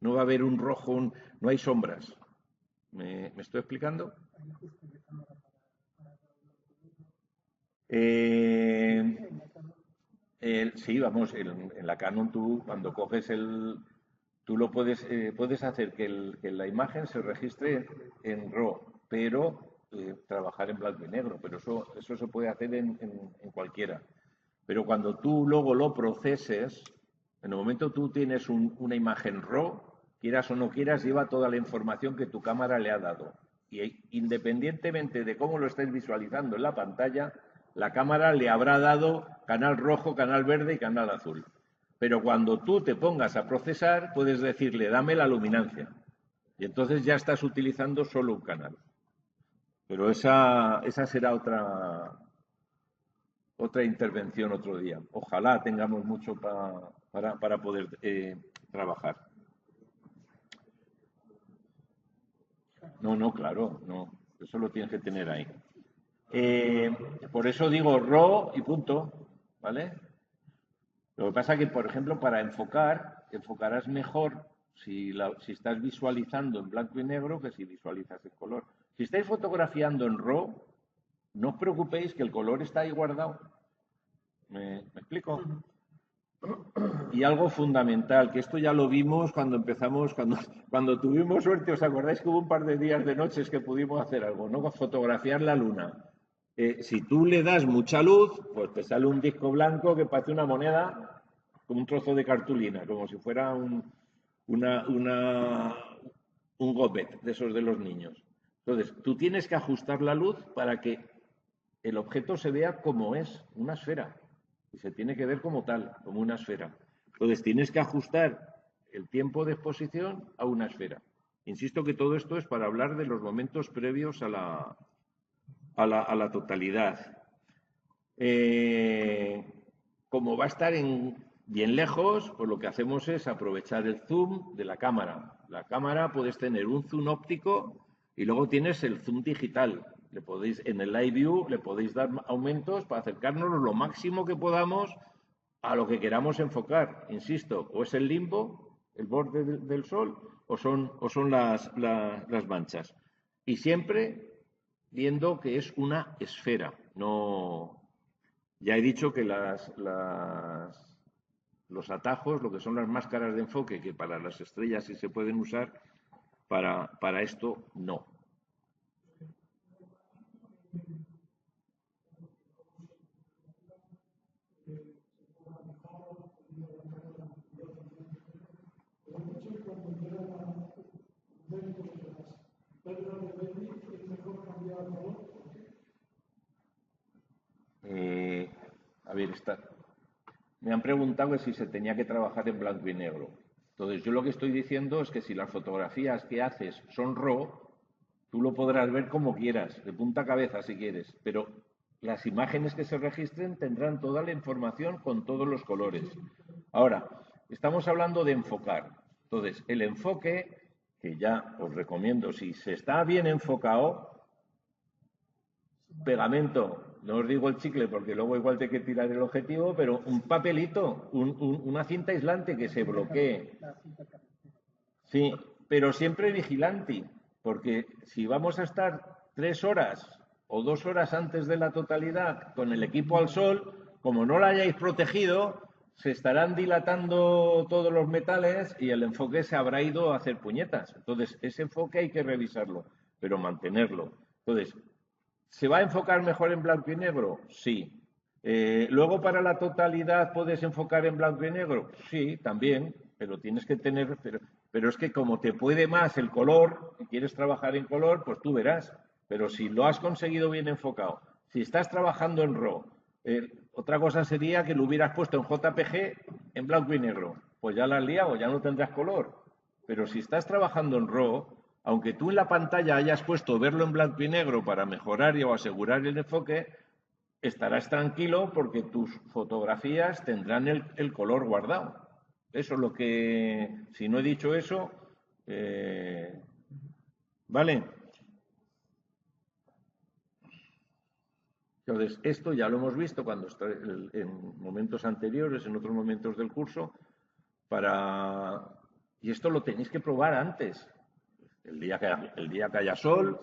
No va a haber un rojo, no hay sombras. ¿Me estoy explicando? Sí, vamos, en la Canon tú cuando coges tú lo puedes hacer que la imagen se registre en RAW, pero trabajar en blanco y negro, pero eso se puede hacer en cualquiera. Pero cuando tú luego lo proceses, en el momento tú tienes una imagen RAW, quieras o no quieras, lleva toda la información que tu cámara le ha dado. Y independientemente de cómo lo estés visualizando en la pantalla, la cámara le habrá dado canal rojo, canal verde y canal azul. Pero cuando tú te pongas a procesar, puedes decirle, dame la luminancia. Y entonces ya estás utilizando solo un canal. Pero esa será otra intervención otro día. Ojalá tengamos mucho para poder trabajar. No, claro, no. Eso lo tienes que tener ahí. Por eso digo RAW y punto, ¿vale? Lo que pasa es que, por ejemplo, para enfocarás mejor si estás visualizando en blanco y negro que si visualizas en color. Si estáis fotografiando en RAW, no os preocupéis que el color está ahí guardado. ¿Me explico? Y algo fundamental, que esto ya lo vimos cuando empezamos, cuando tuvimos suerte, ¿os acordáis que hubo un par de días de noches que pudimos hacer algo, ¿no? Fotografiar la luna. Si tú le das mucha luz, pues te sale un disco blanco que parece una moneda, como un trozo de cartulina, como si fuera un gobbet de esos de los niños. Entonces, tú tienes que ajustar la luz para que el objeto se vea como es, una esfera. Y se tiene que ver como tal, como una esfera. Entonces, tienes que ajustar el tiempo de exposición a una esfera. Insisto que todo esto es para hablar de los momentos previos a la totalidad. Como va a estar bien lejos, pues lo que hacemos es aprovechar el zoom de la cámara. La cámara puedes tener un zoom óptico y luego tienes el zoom digital. En el Live View le podéis dar aumentos para acercarnos lo máximo que podamos a lo que queramos enfocar. Insisto, o es el limbo, el borde del sol, o son las manchas. Y siempre viendo que es una esfera. No, ya he dicho que los atajos, lo que son las máscaras de enfoque, que para las estrellas sí se pueden usar, para esto no. A ver, me han preguntado que si se tenía que trabajar en blanco y negro. Entonces, yo lo que estoy diciendo es que si las fotografías que haces son RAW, tú lo podrás ver como quieras, de punta a cabeza si quieres, pero las imágenes que se registren tendrán toda la información con todos los colores. Ahora, estamos hablando de enfocar. Entonces, el enfoque, que ya os recomiendo, si se está bien enfocado, pegamento, no os digo el chicle porque luego igual te hay que tirar el objetivo, pero un papelito, una cinta aislante que se bloquee. Sí, pero siempre vigilante, porque si vamos a estar 3 horas o 2 horas antes de la totalidad con el equipo al sol, como no lo hayáis protegido, se estarán dilatando todos los metales y el enfoque se habrá ido a hacer puñetas. Entonces, ese enfoque hay que revisarlo, pero mantenerlo. Entonces, ¿se va a enfocar mejor en blanco y negro? Sí. Luego, para la totalidad, ¿puedes enfocar en blanco y negro? Sí, también, pero tienes que tener... Pero es que como te puede más el color, y quieres trabajar en color, pues tú verás. Pero si lo has conseguido bien enfocado, si estás trabajando en RAW, otra cosa sería que lo hubieras puesto en JPG en blanco y negro. Pues ya la has liado, ya no tendrás color. Pero si estás trabajando en RAW, aunque tú en la pantalla hayas puesto verlo en blanco y negro para mejorar o asegurar el enfoque, estarás tranquilo porque tus fotografías tendrán el color guardado. Eso es lo que, si no he dicho eso, ¿vale? Entonces, esto ya lo hemos visto cuando en momentos anteriores, en otros momentos del curso, y esto lo tenéis que probar antes. El día que haya sol,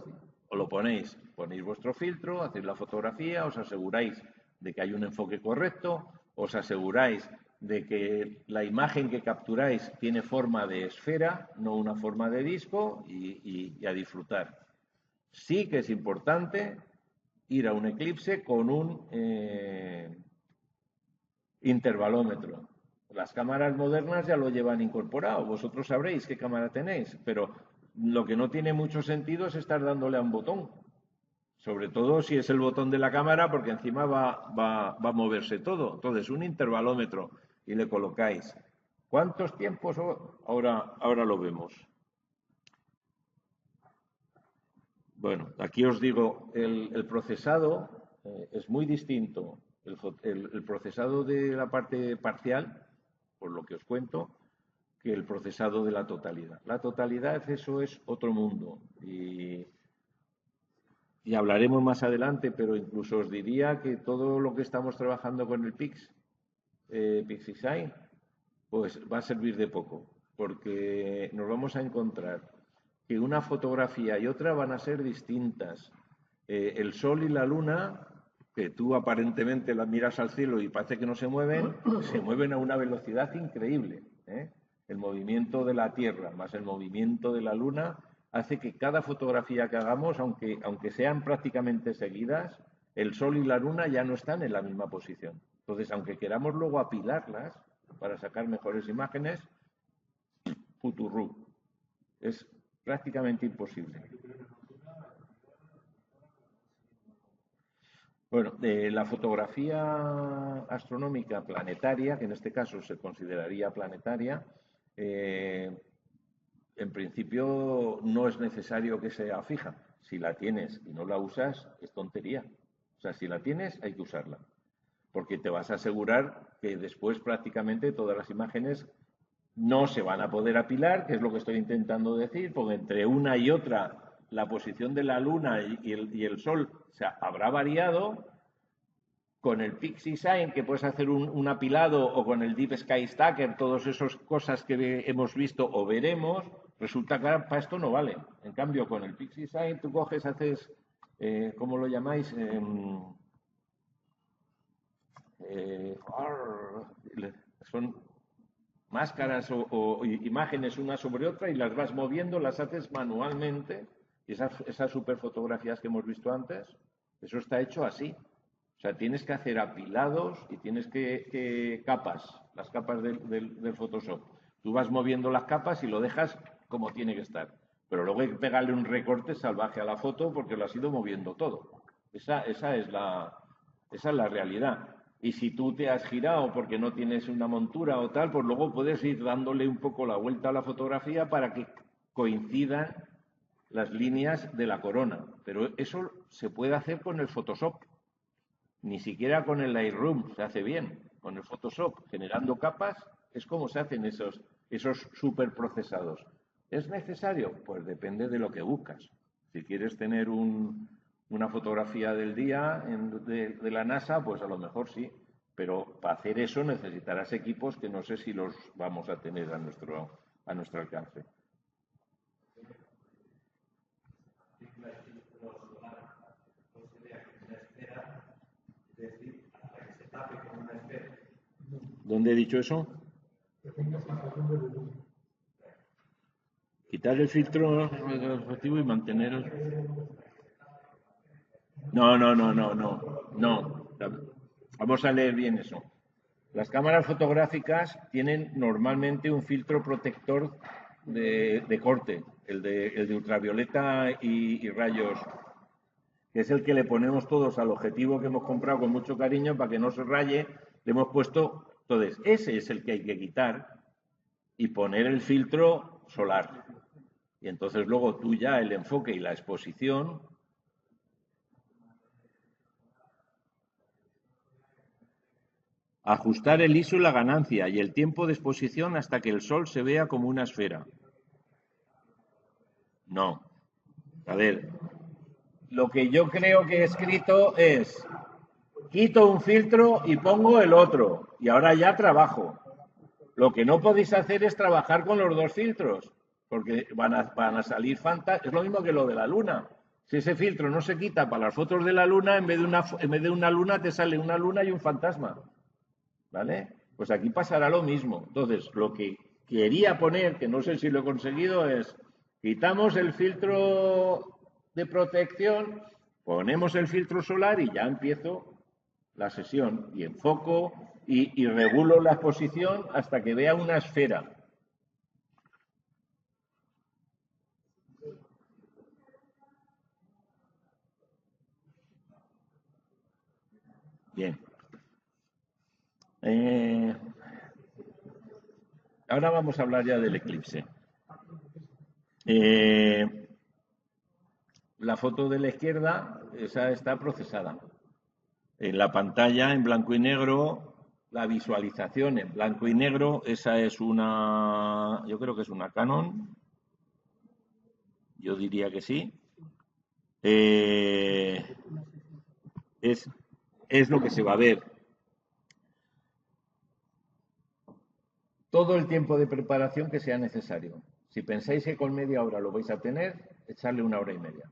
os lo ponéis vuestro filtro, hacéis la fotografía, os aseguráis de que hay un enfoque correcto, os aseguráis de que la imagen que capturáis tiene forma de esfera, no una forma de disco, y a disfrutar. Sí que es importante ir a un eclipse con un intervalómetro. Las cámaras modernas ya lo llevan incorporado. Vosotros sabréis qué cámara tenéis, pero lo que no tiene mucho sentido es estar dándole a un botón. Sobre todo si es el botón de la cámara, porque encima va a moverse todo. Entonces, un intervalómetro y le colocáis. ¿Cuántos tiempos? Ahora lo vemos. Bueno, aquí os digo, el procesado es muy distinto. El procesado de la parte parcial, por lo que os cuento, que el procesado de la totalidad. La totalidad, eso es otro mundo. Y hablaremos más adelante, pero incluso os diría que todo lo que estamos trabajando con el PixDesign, pues va a servir de poco, porque nos vamos a encontrar que una fotografía y otra van a ser distintas. El sol y la luna, que tú aparentemente las miras al cielo y parece que no se mueven a una velocidad increíble. El movimiento de la Tierra más el movimiento de la luna hace que cada fotografía que hagamos, aunque sean prácticamente seguidas, el sol y la luna ya no están en la misma posición. Entonces, aunque queramos luego apilarlas para sacar mejores imágenes, futurú, es prácticamente imposible. Bueno, la fotografía astronómica planetaria, que en este caso se consideraría planetaria, en principio no es necesario que sea fija. Si la tienes y no la usas, es tontería. O sea, si la tienes, hay que usarla. Porque te vas a asegurar que después prácticamente todas las imágenes no se van a poder apilar, que es lo que estoy intentando decir, porque entre una y otra la posición de la luna y el sol habrá variado. Con el PixDesign, que puedes hacer un apilado, o con el Deep Sky Stacker, todas esas cosas que hemos visto o veremos, resulta que para esto no vale. En cambio, con el PixDesign tú coges, haces, ¿cómo lo llamáis? Son máscaras o imágenes una sobre otra y las vas moviendo, las haces manualmente. Y esas superfotografías que hemos visto antes, eso está hecho así. O sea, tienes que hacer apilados y tienes que las capas del Photoshop. Tú vas moviendo las capas y lo dejas como tiene que estar. Pero luego hay que pegarle un recorte salvaje a la foto porque lo has ido moviendo todo. Esa es la realidad. Y si tú te has girado porque no tienes una montura o tal, pues luego puedes ir dándole un poco la vuelta a la fotografía para que coincidan las líneas de la corona. Pero eso se puede hacer con el Photoshop. Ni siquiera con el Lightroom se hace bien. Con el Photoshop, generando capas, es como se hacen esos superprocesados. ¿Es necesario? Pues depende de lo que buscas. Si quieres tener una fotografía del día de la NASA, pues a lo mejor sí. Pero para hacer eso necesitarás equipos que no sé si los vamos a tener a nuestro alcance. ¿Dónde he dicho eso? Quitar el filtro objetivo y mantener el... No. Vamos a leer bien eso. Las cámaras fotográficas tienen normalmente un filtro protector de corte, el de ultravioleta y rayos, que es el que le ponemos todos al objetivo que hemos comprado con mucho cariño para que no se raye. Le hemos puesto... Entonces, ese es el que hay que quitar y poner el filtro solar. Y entonces luego tú ya el enfoque y la exposición... Ajustar el ISO y la ganancia y el tiempo de exposición hasta que el sol se vea como una esfera. No. A ver, lo que yo creo que he escrito es quito un filtro y pongo el otro. Y ahora ya trabajo. Lo que no podéis hacer es trabajar con los dos filtros, porque van a salir fantásticos. Es lo mismo que lo de la luna. Si ese filtro no se quita para las fotos de la luna, en vez de una luna te sale una luna y un fantasma. ¿Vale? Pues aquí pasará lo mismo. Entonces, lo que quería poner, que no sé si lo he conseguido, es quitamos el filtro de protección, ponemos el filtro solar y ya empiezo la sesión y enfoco y regulo la exposición hasta que vea una esfera. Bien. Ahora vamos a hablar ya del eclipse. La foto de la izquierda, esa está procesada. En la pantalla en blanco y negro, la visualización en blanco y negro, esa es una, yo creo que es una Canon, yo diría que sí. Es lo que se va a ver. Todo el tiempo de preparación que sea necesario. Si pensáis que con media hora lo vais a tener, echarle 1 hora y media.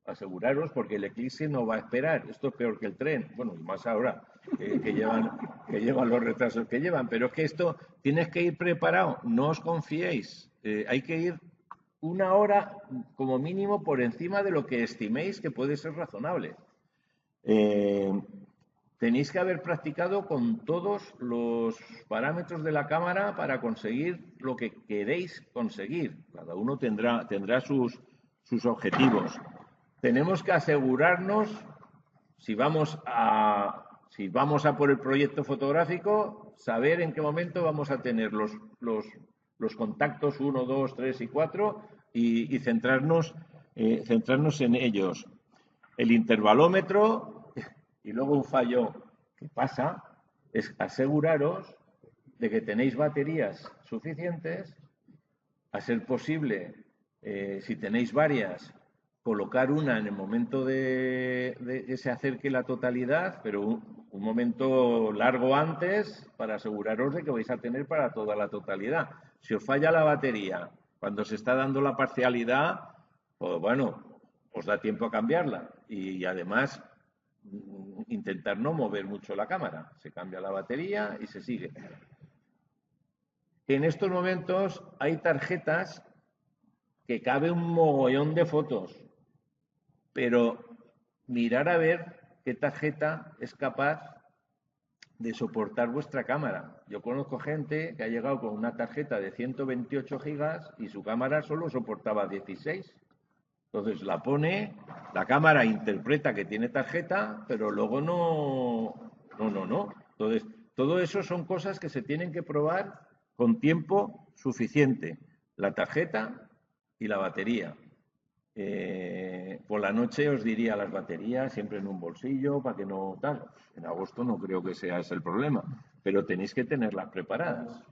Aseguraros, porque el eclipse no va a esperar. Esto es peor que el tren. Bueno, y más ahora que llevan los retrasos que llevan. Pero es que esto tienes que ir preparado. No os confiéis. Hay que ir 1 hora como mínimo por encima de lo que estiméis que puede ser razonable. Tenéis que haber practicado con todos los parámetros de la cámara para conseguir lo que queréis conseguir. Cada uno tendrá sus objetivos. Tenemos que asegurarnos, si vamos a por el proyecto fotográfico, saber en qué momento vamos a tener los contactos 1, 2, 3 y 4 y centrarnos en ellos. El intervalómetro. Y luego un fallo que pasa es aseguraros de que tenéis baterías suficientes, a ser posible, si tenéis varias, colocar una en el momento de que se acerque la totalidad, pero un momento largo antes para aseguraros de que vais a tener para toda la totalidad. Si os falla la batería cuando se está dando la parcialidad, pues bueno, os da tiempo a cambiarla y además intentar no mover mucho la cámara. Se cambia la batería y se sigue. En estos momentos hay tarjetas que cabe un mogollón de fotos, pero mirar a ver qué tarjeta es capaz de soportar vuestra cámara. Yo conozco gente que ha llegado con una tarjeta de 128 gigas y su cámara solo soportaba 16. Entonces la pone, la cámara interpreta que tiene tarjeta, pero luego no. Entonces, todo eso son cosas que se tienen que probar con tiempo suficiente. La tarjeta y la batería. Por la noche os diría las baterías siempre en un bolsillo para que no tal. En agosto no creo que sea ese el problema, pero tenéis que tenerlas preparadas.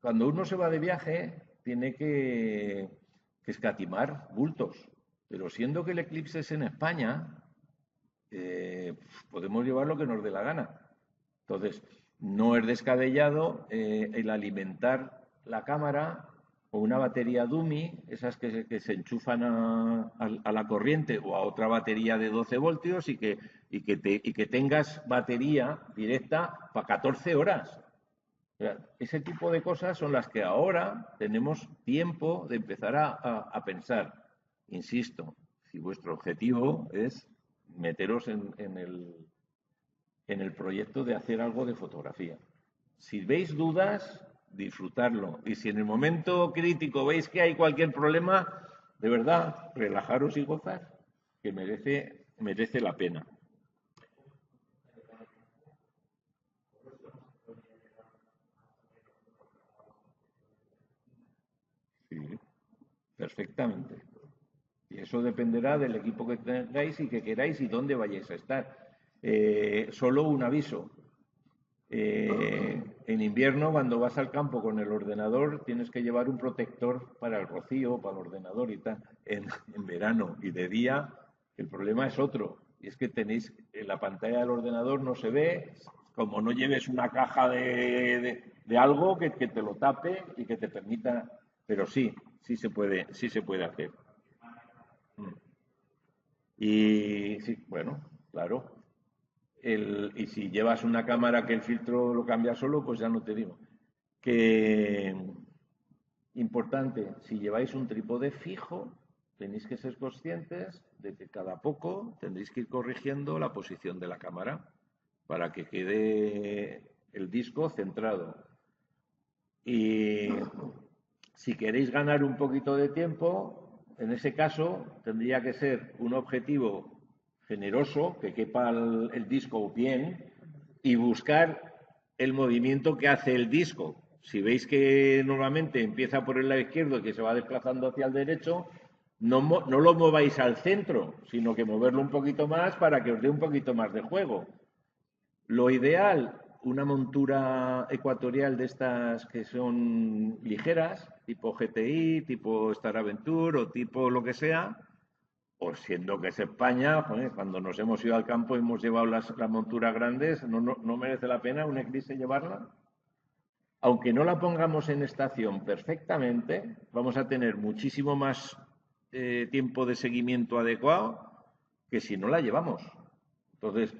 Cuando uno se va de viaje, tiene que escatimar bultos. Pero siendo que el eclipse es en España, podemos llevar lo que nos dé la gana. Entonces, no es descabellado el alimentar la cámara con una batería dummy, esas que se enchufan a la corriente o a otra batería de 12 voltios y que tengas batería directa para 14 horas. Ese tipo de cosas son las que ahora tenemos tiempo de empezar a pensar. Insisto, si vuestro objetivo es meteros en el proyecto de hacer algo de fotografía. Si veis dudas, disfrutarlo. Y si en el momento crítico veis que hay cualquier problema, de verdad, relajaros y gozar, que merece la pena. Sí, perfectamente. Y eso dependerá del equipo que tengáis y que queráis y dónde vayáis a estar. Solo un aviso. En invierno, cuando vas al campo con el ordenador, tienes que llevar un protector para el rocío, para el ordenador y tal. En verano y de día, el problema es otro. Y es que tenéis, en la pantalla del ordenador no se ve, como no lleves una caja de algo que te lo tape y que te permita. Pero sí se puede hacer. Y sí, bueno, claro. Y si llevas una cámara que el filtro lo cambia solo, pues ya no te digo. Que importante, si lleváis un trípode fijo, tenéis que ser conscientes de que cada poco tendréis que ir corrigiendo la posición de la cámara para que quede el disco centrado. Y si queréis ganar un poquito de tiempo, en ese caso tendría que ser un objetivo generoso, que quepa el disco bien, y buscar el movimiento que hace el disco. Si veis que normalmente empieza por el lado izquierdo y que se va desplazando hacia el derecho, no lo mováis al centro, sino que moverlo un poquito más para que os dé un poquito más de juego. Lo ideal, una montura ecuatorial de estas que son ligeras, tipo GTI, tipo Star Adventure o tipo lo que sea, pues siendo que es España, joder, cuando nos hemos ido al campo y hemos llevado las monturas grandes, ¿no merece la pena un Eclipse llevarla? Aunque no la pongamos en estación perfectamente, vamos a tener muchísimo más tiempo de seguimiento adecuado que si no la llevamos. Entonces,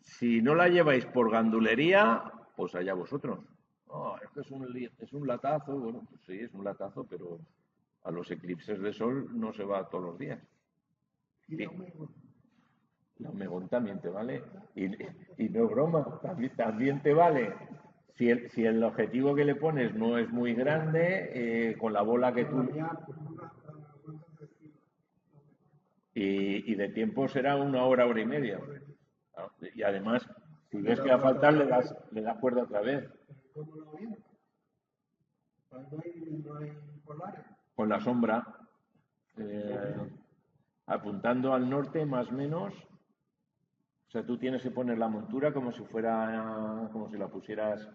si no la lleváis por gandulería, pues allá vosotros. No, esto es un latazo. Bueno, pues sí, es un latazo, pero a los eclipses de sol no se va todos los días. Y la Omegón también te vale. Y no es broma, también te vale. Si el objetivo que le pones no es muy grande, con la bola que tú... Y de tiempo será 1 hora, 1 hora y media. Y además, si ves que va a faltar, le das cuerda otra vez. ¿Cómo lo viene? Cuando no hay polares. Con la sombra, apuntando al norte más o menos. O sea, tú tienes que poner la montura como si la pusieras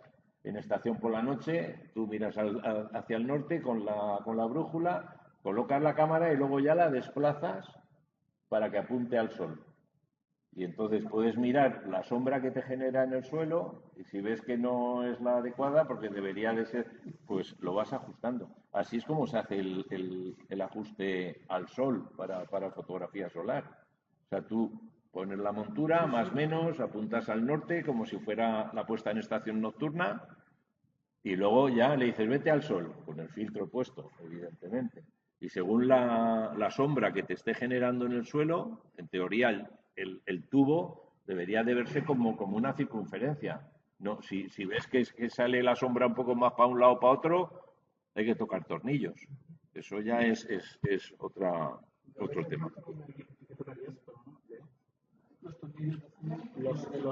en estación por la noche. Tú miras hacia el norte con la brújula, colocas la cámara y luego ya la desplazas para que apunte al sol. Y entonces puedes mirar la sombra que te genera en el suelo y si ves que no es la adecuada, porque debería de ser, pues lo vas ajustando. Así es como se hace el ajuste al sol para fotografía solar. O sea, tú pones la montura, más o menos, apuntas al norte como si fuera la puesta en estación nocturna y luego ya le dices vete al sol, con el filtro puesto, evidentemente. Y según la sombra que te esté generando en el suelo, en teoría el tubo debería de verse como una circunferencia. No, si ves que sale la sombra un poco más para un lado o para otro, hay que tocar tornillos. Eso ya es otro tema.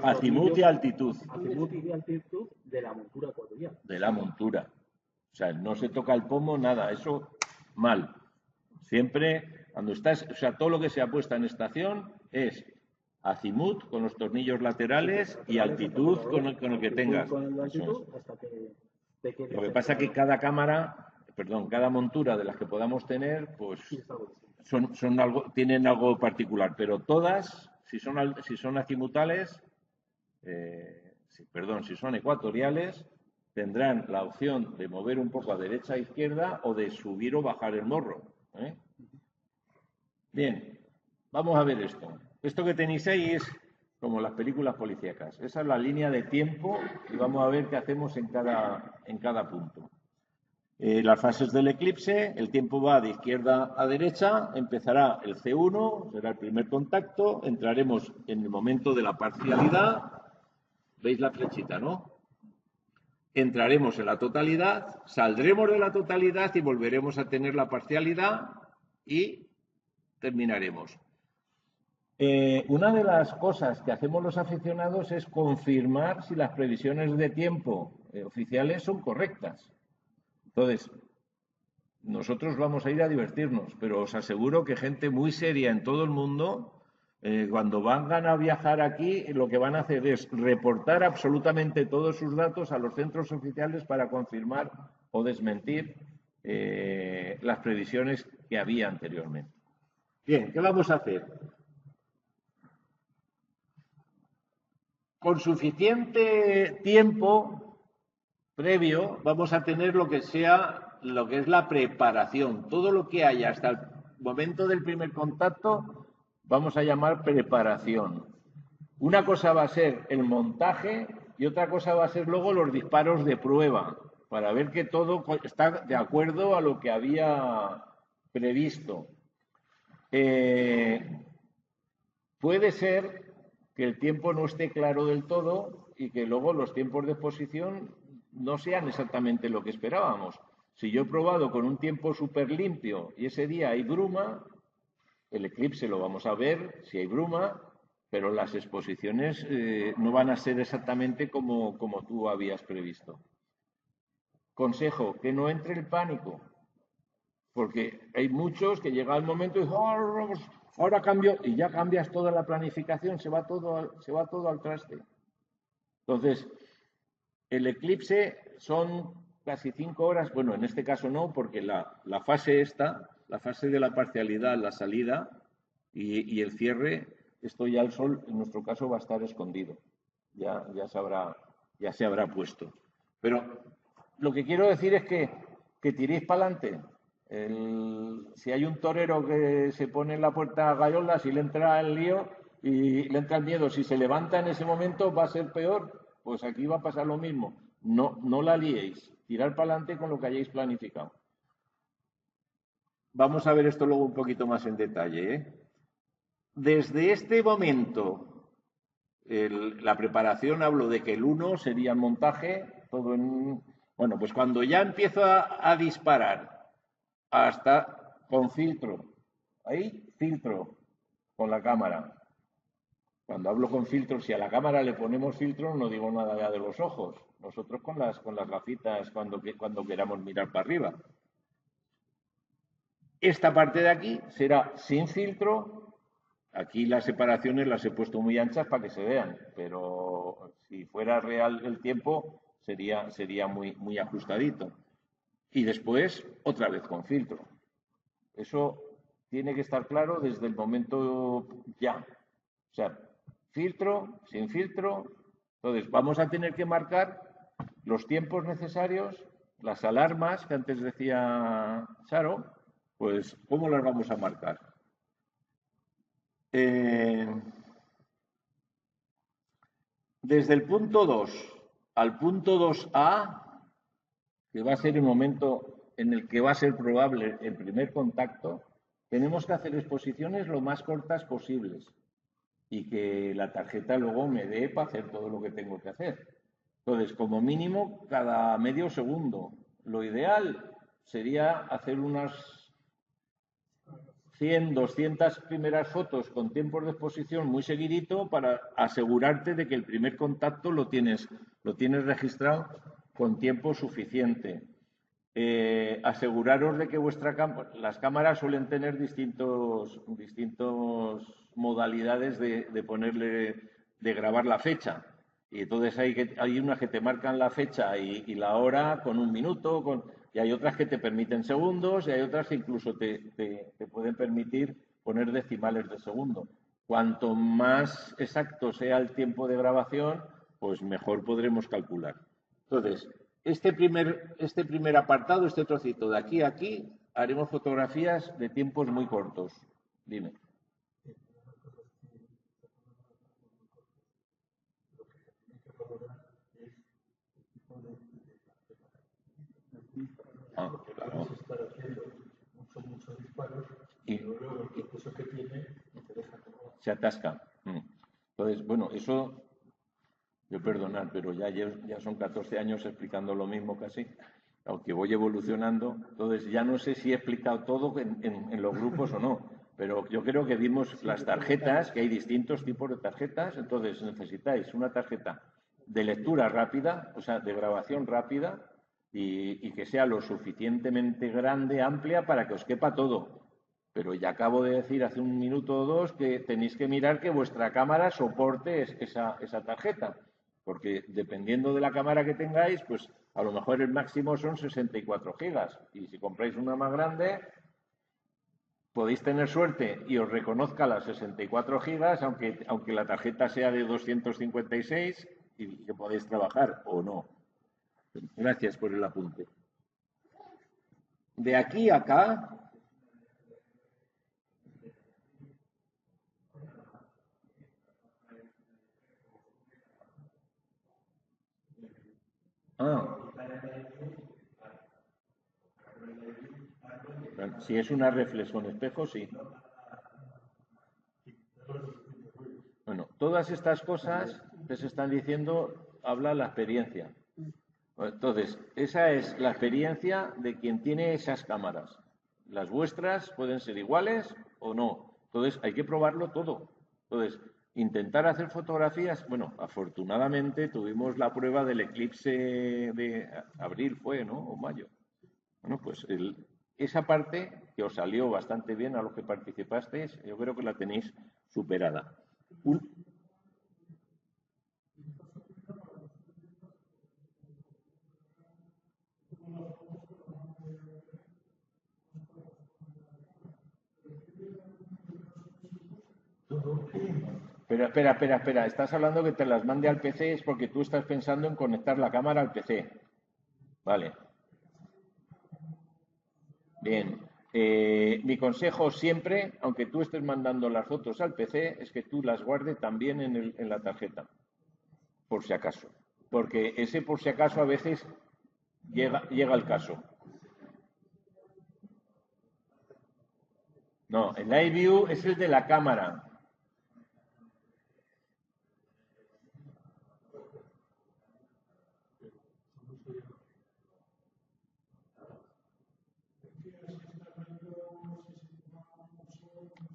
Azimut y altitud. Azimut y altitud de la montura ecuatorial. De la montura. O sea, no se toca el pomo, nada. Eso, mal. Siempre, cuando estás, o sea, todo lo que se ha puesto en estación es azimut con los tornillos laterales y altitud con el que tengas. Lo que pasa es que cada montura de las que podamos tener, pues tienen algo particular, pero todas, si son azimutales, si son ecuatoriales, tendrán la opción de mover un poco a derecha e izquierda o de subir o bajar el morro. Bien, vamos a ver esto. Esto que tenéis ahí es como las películas policíacas. Esa es la línea de tiempo y vamos a ver qué hacemos en cada punto. Las fases del eclipse, el tiempo va de izquierda a derecha, empezará el C1, será el primer contacto, entraremos en el momento de la parcialidad. ¿Veis la flechita, no? Entraremos en la totalidad, saldremos de la totalidad y volveremos a tener la parcialidad y terminaremos. Una de las cosas que hacemos los aficionados es confirmar si las previsiones de tiempo oficiales son correctas. Entonces, nosotros vamos a ir a divertirnos, pero os aseguro que gente muy seria en todo el mundo Cuando van a viajar aquí, lo que van a hacer es reportar absolutamente todos sus datos a los centros oficiales para confirmar o desmentir las previsiones que había anteriormente. Bien, ¿qué vamos a hacer? Con suficiente tiempo previo vamos a tener lo que es la preparación. Todo lo que haya hasta el momento del primer contacto vamos a llamar preparación. Una cosa va a ser el montaje y otra cosa va a ser luego los disparos de prueba, para ver que todo está de acuerdo a lo que había previsto. Puede ser que el tiempo no esté claro del todo y que luego los tiempos de exposición no sean exactamente lo que esperábamos. Si yo he probado con un tiempo súper limpio y ese día hay bruma, el eclipse lo vamos a ver si hay bruma, pero las exposiciones no van a ser exactamente como tú habías previsto. Consejo, que no entre el pánico, porque hay muchos que llega el momento y dicen, oh, ahora cambio, y ya cambias toda la planificación, se va todo al traste. Entonces, el eclipse son casi 5 horas, bueno, en este caso no, porque la fase la fase de la parcialidad, la salida y el cierre, esto ya el sol, en nuestro caso, va a estar escondido. Ya se habrá puesto. Pero lo que quiero decir es que tiréis para adelante. Si hay un torero que se pone en la puerta a Gallola, si le entra el lío y le entra el miedo, si se levanta en ese momento va a ser peor, pues aquí va a pasar lo mismo. No la liéis, tirar para adelante con lo que hayáis planificado. Vamos a ver esto luego un poquito más en detalle, ¿eh? Desde este momento, la preparación, hablo de que el 1 sería el montaje, todo en... Bueno, pues cuando ya empiezo a disparar, hasta con filtro. Ahí, filtro con la cámara. Cuando hablo con filtro, si a la cámara le ponemos filtro, no digo nada ya de los ojos. Nosotros con las gafitas cuando queramos mirar para arriba. Esta parte de aquí será sin filtro. Aquí las separaciones las he puesto muy anchas para que se vean, pero si fuera real el tiempo sería muy ajustadito. Y después, otra vez con filtro. Eso tiene que estar claro desde el momento ya. O sea, filtro, sin filtro. Entonces, vamos a tener que marcar los tiempos necesarios, las alarmas que antes decía Charo, pues, ¿cómo las vamos a marcar? Desde el punto 2 al punto 2A, que va a ser el momento en el que va a ser probable el primer contacto, tenemos que hacer exposiciones lo más cortas posibles y que la tarjeta luego me dé para hacer todo lo que tengo que hacer. Entonces, como mínimo, cada medio segundo. Lo ideal sería hacer unas 100, 200 primeras fotos con tiempos de exposición muy seguidito para asegurarte de que el primer contacto lo tienes registrado con tiempo suficiente. Aseguraros de que las cámaras suelen tener distintos modalidades de ponerle, de grabar la fecha. Y entonces hay unas que te marcan la fecha y la hora con 1 minuto, y hay otras que te permiten segundos, y hay otras que incluso te pueden permitir poner decimales de segundo. Cuanto más exacto sea el tiempo de grabación, pues mejor podremos calcular. Entonces, este primer apartado, este trocito de aquí a aquí, haremos fotografías de tiempos muy cortos. Dime. Ah, claro. Y se atasca. Entonces, bueno, eso, yo perdonar, pero ya son 14 años explicando lo mismo casi, aunque voy evolucionando. Entonces, ya no sé si he explicado todo en los grupos o no, pero yo creo que vimos las tarjetas, que hay distintos tipos de tarjetas. Entonces, necesitáis una tarjeta de lectura rápida, o sea, de grabación rápida, y que sea lo suficientemente grande, amplia, para que os quepa todo. Pero ya acabo de decir hace un minuto o dos que tenéis que mirar que vuestra cámara soporte esa tarjeta. Porque dependiendo de la cámara que tengáis, pues a lo mejor el máximo son 64 gigas. Y si compráis una más grande, podéis tener suerte y os reconozca las 64 gigas, aunque la tarjeta sea de 256 y que podéis trabajar o no. Gracias por el apunte. De aquí a acá... Si es una reflex con espejo, sí. Bueno, todas estas cosas que se están diciendo habla la experiencia. Entonces, esa es la experiencia de quien tiene esas cámaras. Las vuestras pueden ser iguales o no. Entonces, hay que probarlo todo. Entonces, intentar hacer fotografías, bueno, afortunadamente tuvimos la prueba del eclipse de abril, fue, ¿no? O mayo. Bueno, pues esa parte que os salió bastante bien a los que participasteis, yo creo que la tenéis superada. Pero espera. Estás hablando que te las mande al PC, es porque tú estás pensando en conectar la cámara al PC. Vale. Bien. Mi consejo siempre, aunque tú estés mandando las fotos al PC, es que tú las guardes también en la tarjeta. Por si acaso. Porque ese por si acaso a veces llega al caso. No, el Live View es el de la cámara.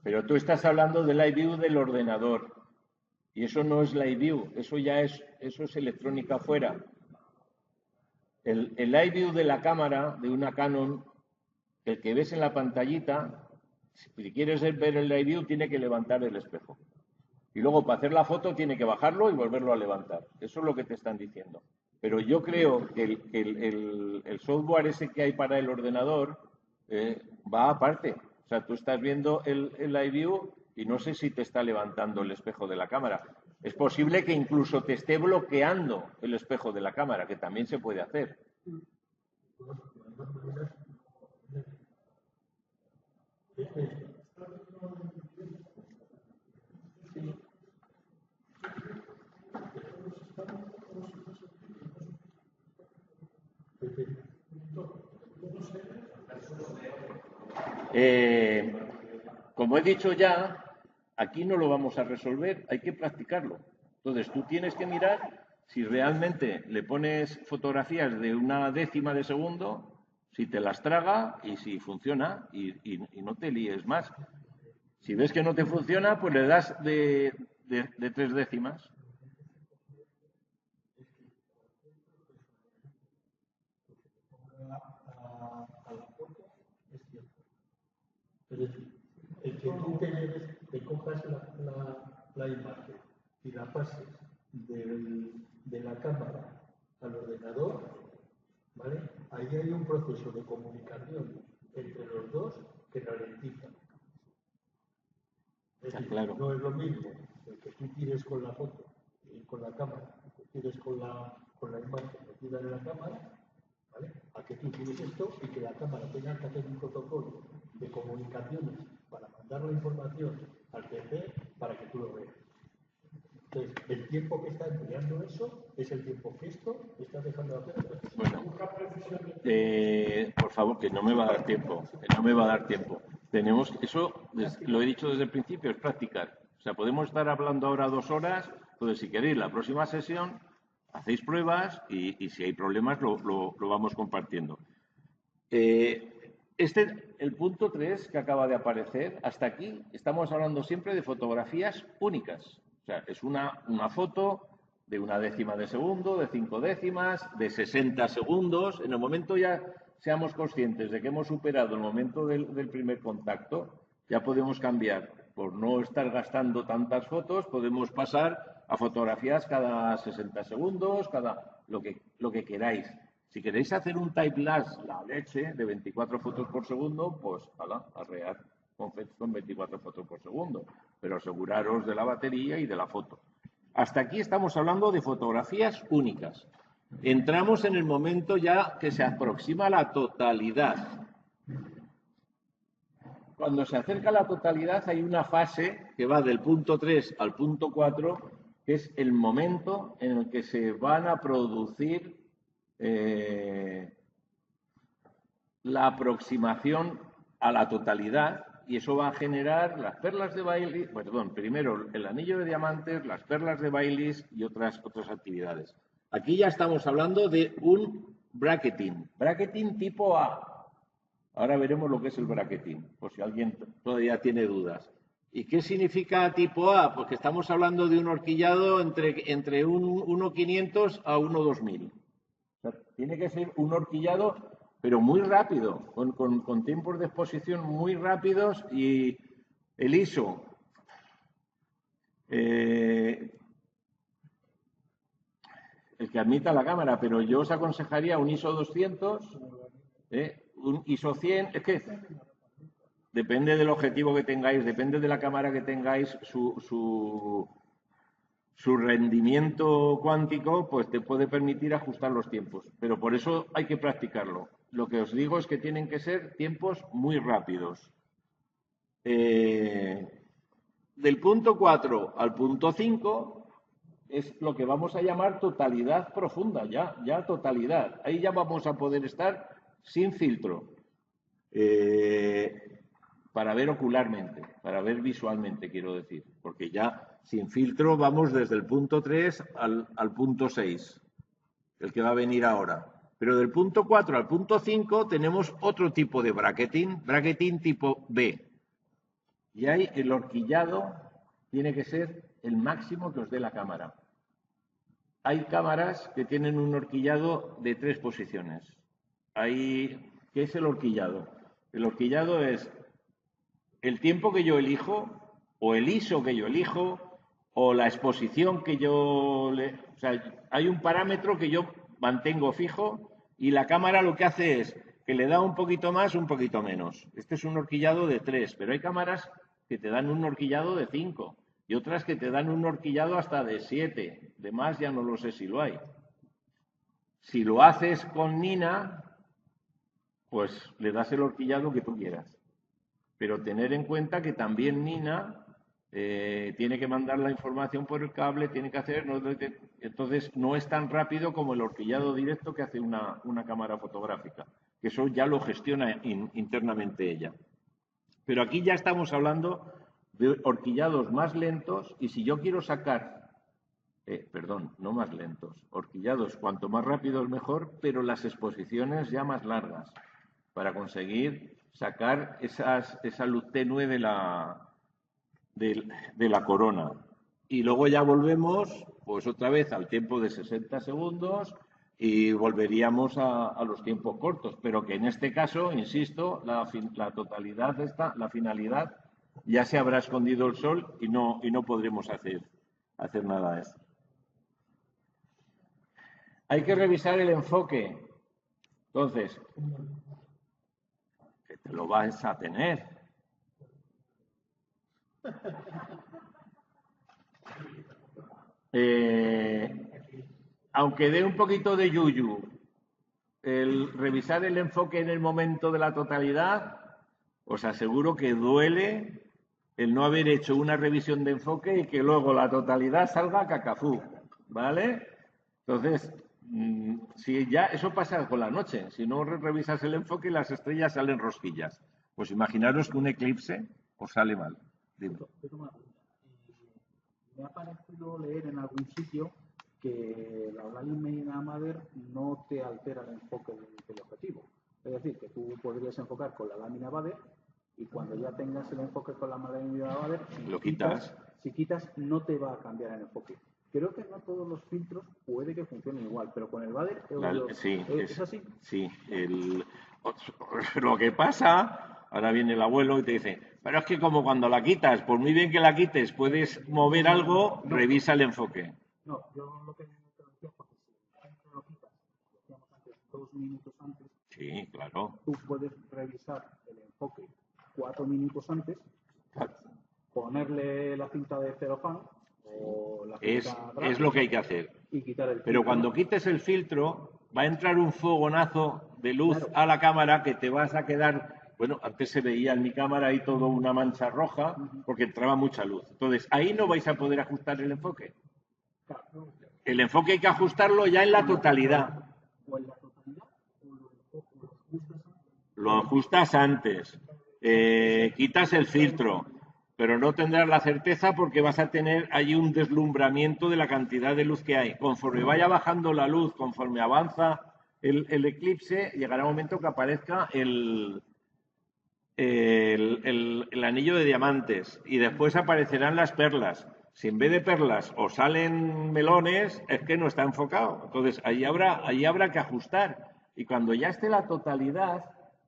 Pero tú estás hablando del Live View del ordenador. Y eso no es Live View, eso es electrónica fuera. El Live View de la cámara, de una Canon, el que ves en la pantallita, si quieres ver el Live View, tiene que levantar el espejo. Y luego, para hacer la foto, tiene que bajarlo y volverlo a levantar. Eso es lo que te están diciendo. Pero yo creo que el software ese que hay para el ordenador va aparte. O sea, tú estás viendo el Live View y no sé si te está levantando el espejo de la cámara. Es posible que incluso te esté bloqueando el espejo de la cámara, que también se puede hacer. Como he dicho ya, aquí no lo vamos a resolver, hay que practicarlo. Entonces, tú tienes que mirar si realmente le pones fotografías de una décima de segundo, si te las traga y si funciona y no te líes más. Si ves que no te funciona, pues le das de 3 décimas. Es decir, el que tú te cojas la imagen y la pases de la cámara al ordenador, ¿vale? Ahí hay un proceso de comunicación entre los dos que ralentiza. Es decir, claro. No es lo mismo el que tú tires con la foto y con la cámara, el que tires con la imagen metida en la cámara, ¿vale? A que tú tienes esto y que la cámara tenga que hacer un protocolo de comunicaciones para mandar la información al PC para que tú lo veas. Entonces, el tiempo que está empleando eso es el tiempo que esto está dejando de hacer. Bueno, por favor, que no me va a dar tiempo. Tenemos, eso lo he dicho desde el principio, es practicar. O sea, podemos estar hablando ahora 2 horas, entonces si queréis la próxima sesión hacéis pruebas y si hay problemas lo vamos compartiendo. El punto 3 que acaba de aparecer, hasta aquí estamos hablando siempre de fotografías únicas. O sea, es una foto de 1 décima de segundo, de 5 décimas, de 60 segundos. En el momento ya seamos conscientes de que hemos superado el momento del primer contacto, ya podemos cambiar. Por no estar gastando tantas fotos, podemos pasar a fotografías cada 60 segundos, cada lo que queráis. Si queréis hacer un time-lapse, la leche, de 24 fotos por segundo, pues arrear con 24 fotos por segundo. Pero aseguraros de la batería y de la foto. Hasta aquí estamos hablando de fotografías únicas. Entramos en el momento ya que se aproxima la totalidad. Cuando se acerca la totalidad hay una fase que va del punto 3 al punto 4, que es el momento en el que se van a producir la aproximación a la totalidad, y eso va a generar las perlas de Baileys, primero el anillo de diamantes, las perlas de Baileys y otras actividades. Aquí ya estamos hablando de un bracketing tipo A. Ahora veremos lo que es el bracketing, por si alguien todavía tiene dudas. ¿Y qué significa tipo A? Pues que estamos hablando de un horquillado entre un 1.500 a 1.2000. O sea, tiene que ser un horquillado, pero muy rápido, con tiempos de exposición muy rápidos, y el ISO. El que admita la cámara, pero yo os aconsejaría un ISO 200, un ISO 100, es que depende del objetivo que tengáis, depende de la cámara que tengáis, su rendimiento cuántico, pues te puede permitir ajustar los tiempos. Pero por eso hay que practicarlo. Lo que os digo es que tienen que ser tiempos muy rápidos. Del punto 4 al punto 5 es lo que vamos a llamar totalidad profunda, ya totalidad. Ahí ya vamos a poder estar sin filtro. Para ver ocularmente, para ver visualmente, quiero decir, porque ya sin filtro vamos desde el punto 3 al punto 6, el que va a venir ahora. Pero del punto 4 al punto 5 tenemos otro tipo de bracketing tipo B. Y ahí el horquillado tiene que ser el máximo que os dé la cámara. Hay cámaras que tienen un horquillado de 3 posiciones. ¿Qué es el horquillado? El horquillado es el tiempo que yo elijo, o el ISO que yo elijo, o la exposición que yo... O sea, hay un parámetro que yo mantengo fijo, y la cámara lo que hace es que le da un poquito más, un poquito menos. Este es un horquillado de 3, pero hay cámaras que te dan un horquillado de 5 y otras que te dan un horquillado hasta de 7. De más ya no lo sé si lo hay. Si lo haces con Nina, pues le das el horquillado que tú quieras. Pero tener en cuenta que también Nina tiene que mandar la información por el cable, tiene que hacer... Entonces no es tan rápido como el horquillado directo que hace una cámara fotográfica, que eso ya lo gestiona internamente ella. Pero aquí ya estamos hablando de horquillados más lentos, y si yo quiero sacar... no más lentos, horquillados cuanto más rápidos mejor, pero las exposiciones ya más largas, para conseguir sacar esa luz tenue de la corona. Y luego ya volvemos, pues otra vez al tiempo de 60 segundos y volveríamos a los tiempos cortos. Pero que en este caso, insisto, la totalidad la finalidad, ya se habrá escondido el sol y no podremos hacer nada de eso. Hay que revisar el enfoque. Entonces, que te lo vas a tener. Aunque dé un poquito de yuyu, el revisar el enfoque en el momento de la totalidad, os aseguro que duele el no haber hecho una revisión de enfoque y que luego la totalidad salga cacafú, ¿vale? Entonces, si ya eso pasa con la noche, si no revisas el enfoque y las estrellas salen rosquillas, pues imaginaros que un eclipse os sale mal. Dime. Me ha parecido leer en algún sitio que la Blindmain Amateur no te altera el enfoque del objetivo. Es decir, que tú podrías enfocar con la lámina Bader y cuando ya tengas el enfoque con la lámina Bader, lo quitas. Si quitas, no te va a cambiar el enfoque. Creo que no todos los filtros puede que funcionen igual, pero con el Bader... Sí, ¿es así? Sí. Lo que pasa... Ahora viene el abuelo y te dice, pero es que como cuando la quitas, por muy bien que la quites, puedes mover algo, revisa el enfoque. No, yo lo que te decía, porque si lo quitas, lo hacíamos antes, 2 minutos antes, sí, claro. Tú puedes revisar el enfoque 4 minutos antes, ponerle la cinta de celofán o la cinta es lo que hay que hacer. Y quitar el filtro. Pero cuando quites el filtro, va a entrar un fogonazo de luz a la cámara que te vas a quedar... Bueno, antes se veía en mi cámara ahí todo una mancha roja porque entraba mucha luz. Entonces, ahí no vais a poder ajustar el enfoque. El enfoque hay que ajustarlo ya en la totalidad. ¿O en la totalidad o lo ajustas antes? Lo ajustas antes. Quitas el filtro, pero no tendrás la certeza porque vas a tener allí un deslumbramiento de la cantidad de luz que hay. Conforme vaya bajando la luz, conforme avanza el eclipse, llegará un momento que aparezca el anillo de diamantes y después aparecerán las perlas. Si en vez de perlas os salen melones, es que no está enfocado. Entonces, ahí habrá que ajustar. Y cuando ya esté la totalidad,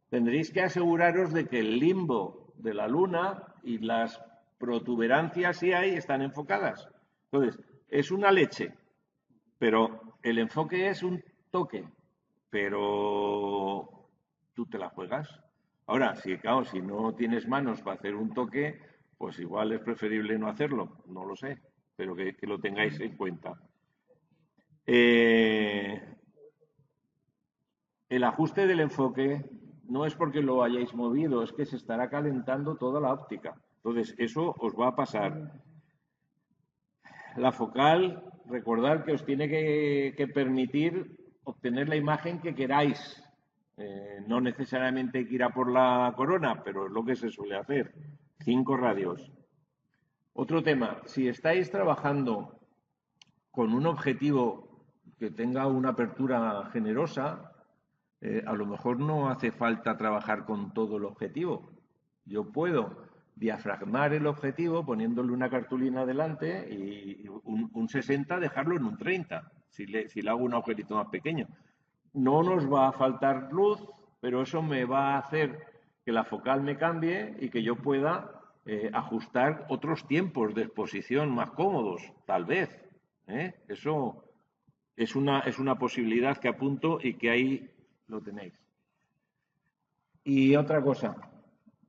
tendréis que aseguraros de que el limbo de la luna y las protuberancias, si hay, están enfocadas. Entonces, es una leche, pero el enfoque es un toque, pero tú te la juegas. Ahora, si no tienes manos para hacer un toque, pues igual es preferible no hacerlo, no lo sé, pero que lo tengáis en cuenta. El ajuste del enfoque no es porque lo hayáis movido, es que se estará calentando toda la óptica. Entonces, eso os va a pasar. La focal, recordad que os tiene que permitir obtener la imagen que queráis. No necesariamente hay que ir a por la corona, pero es lo que se suele hacer. 5 radios. Otro tema, si estáis trabajando con un objetivo que tenga una apertura generosa, a lo mejor no hace falta trabajar con todo el objetivo. Yo puedo diafragmar el objetivo poniéndole una cartulina delante y un 60 dejarlo en un 30, si le hago un agujerito más pequeño. No nos va a faltar luz, pero eso me va a hacer que la focal me cambie y que yo pueda ajustar otros tiempos de exposición más cómodos, tal vez. Eso es una posibilidad que apunto y que ahí lo tenéis. Y otra cosa,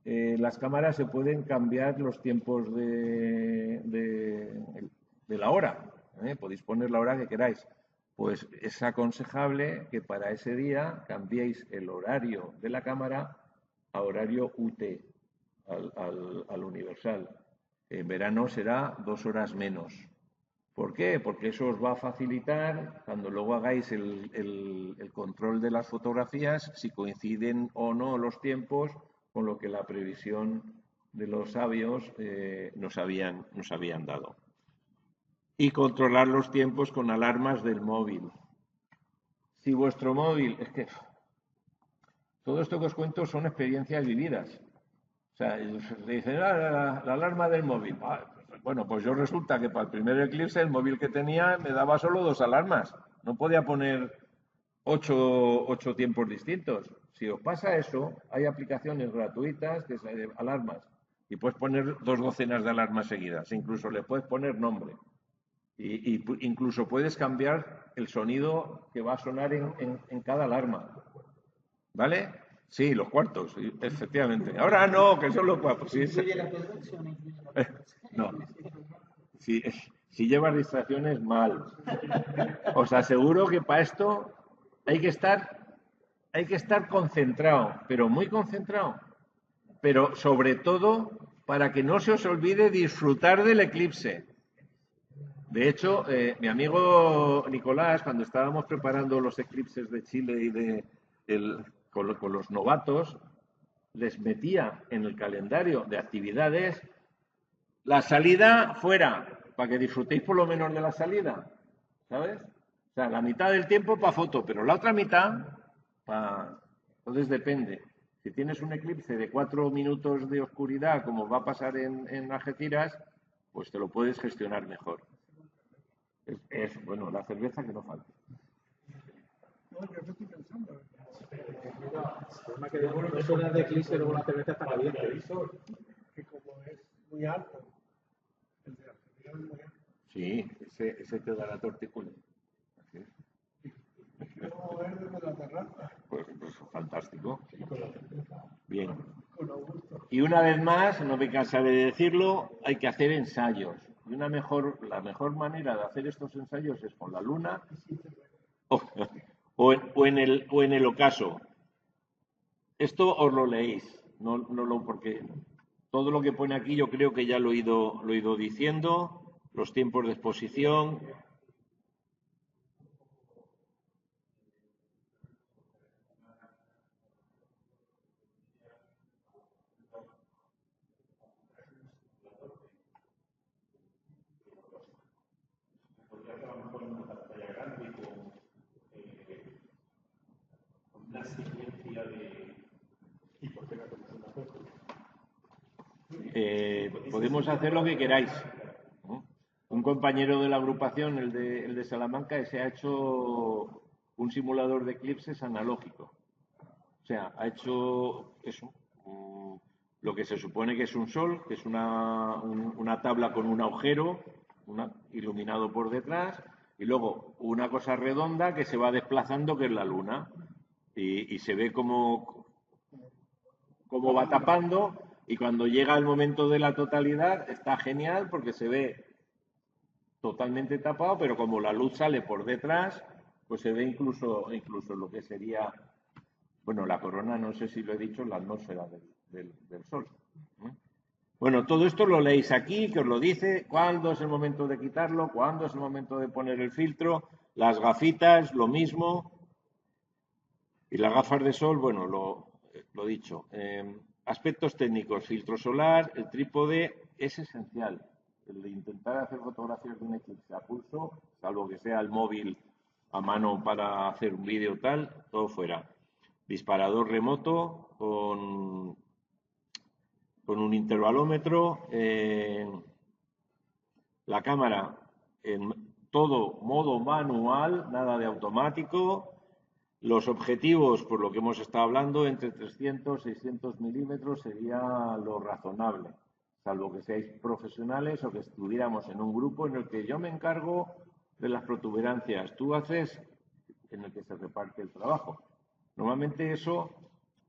las cámaras se pueden cambiar los tiempos de la hora. Podéis poner la hora que queráis. Pues es aconsejable que para ese día cambiéis el horario de la cámara a horario UT, al universal. En verano será 2 horas menos. ¿Por qué? Porque eso os va a facilitar, cuando luego hagáis el control de las fotografías, si coinciden o no los tiempos con lo que la previsión de los sabios nos habían dado. Y controlar los tiempos con alarmas del móvil. Si vuestro móvil... Es que todo esto que os cuento son experiencias vividas. O sea, se dice, la alarma del móvil. Bueno, pues yo resulta que para el primer eclipse el móvil que tenía me daba solo 2 alarmas. No podía poner 8 tiempos distintos. Si os pasa eso, hay aplicaciones gratuitas que son alarmas. Y puedes poner 2 docenas de alarmas seguidas. Incluso le puedes poner nombre. Y incluso puedes cambiar el sonido que va a sonar en cada alarma. ¿Vale? Sí, los cuartos, efectivamente. Ahora no, que son los cuartos. Sí, no. Si llevas distracciones, mal. Os aseguro que para esto hay que estar concentrado, pero muy concentrado. Pero sobre todo para que no se os olvide disfrutar del eclipse. De hecho, mi amigo Nicolás, cuando estábamos preparando los eclipses de Chile y con los novatos, les metía en el calendario de actividades la salida fuera, para que disfrutéis por lo menos de la salida, ¿sabes? O sea, la mitad del tiempo para foto, pero la otra mitad para... Entonces depende. Si tienes un eclipse de 4 minutos de oscuridad, como va a pasar en Algeciras, pues te lo puedes gestionar mejor. Bueno, la cerveza que no falte. No, yo estoy pensando. El problema que de 2 horas de eclipse luego la cerveza está caliente. Que como es muy alto, el de Argentina es muy alto. Sí, ese te dará tortícolis. Quiero ver desde la terraza. Pues fantástico. Y con la cerveza. Bien. Con Augusto. Y una vez más, no me cansaré de decirlo, hay que hacer ensayos. Y la mejor manera de hacer estos ensayos es con la luna o en el ocaso. Esto os lo leéis, porque todo lo que pone aquí yo creo que ya lo he ido diciendo, los tiempos de exposición. Podemos hacer lo que queráis. Un compañero de la agrupación, el de Salamanca, se ha hecho un simulador de eclipses analógico. O sea, ha hecho eso, lo que se supone que es un sol, que es una tabla con un agujero iluminado por detrás, y luego una cosa redonda que se va desplazando, que es la luna. Y se ve cómo va tapando, y cuando llega el momento de la totalidad está genial porque se ve totalmente tapado, pero como la luz sale por detrás, pues se ve incluso lo que sería, bueno, la corona, no sé si lo he dicho, la atmósfera del Sol. Bueno, todo esto lo leéis aquí, que os lo dice, cuándo es el momento de quitarlo, cuándo es el momento de poner el filtro, las gafitas, lo mismo, y las gafas de sol, bueno, lo dicho. Aspectos técnicos, filtro solar, el trípode es esencial. El de intentar hacer fotografías de un eclipse a pulso, salvo que sea el móvil a mano para hacer un vídeo tal, todo fuera. Disparador remoto con un intervalómetro. La cámara en todo modo manual, nada de automático. Los objetivos, por lo que hemos estado hablando, entre 300 y 600 milímetros sería lo razonable, salvo que seáis profesionales o que estuviéramos en un grupo en el que yo me encargo de las protuberancias, tú haces, en el que se reparte el trabajo. Normalmente eso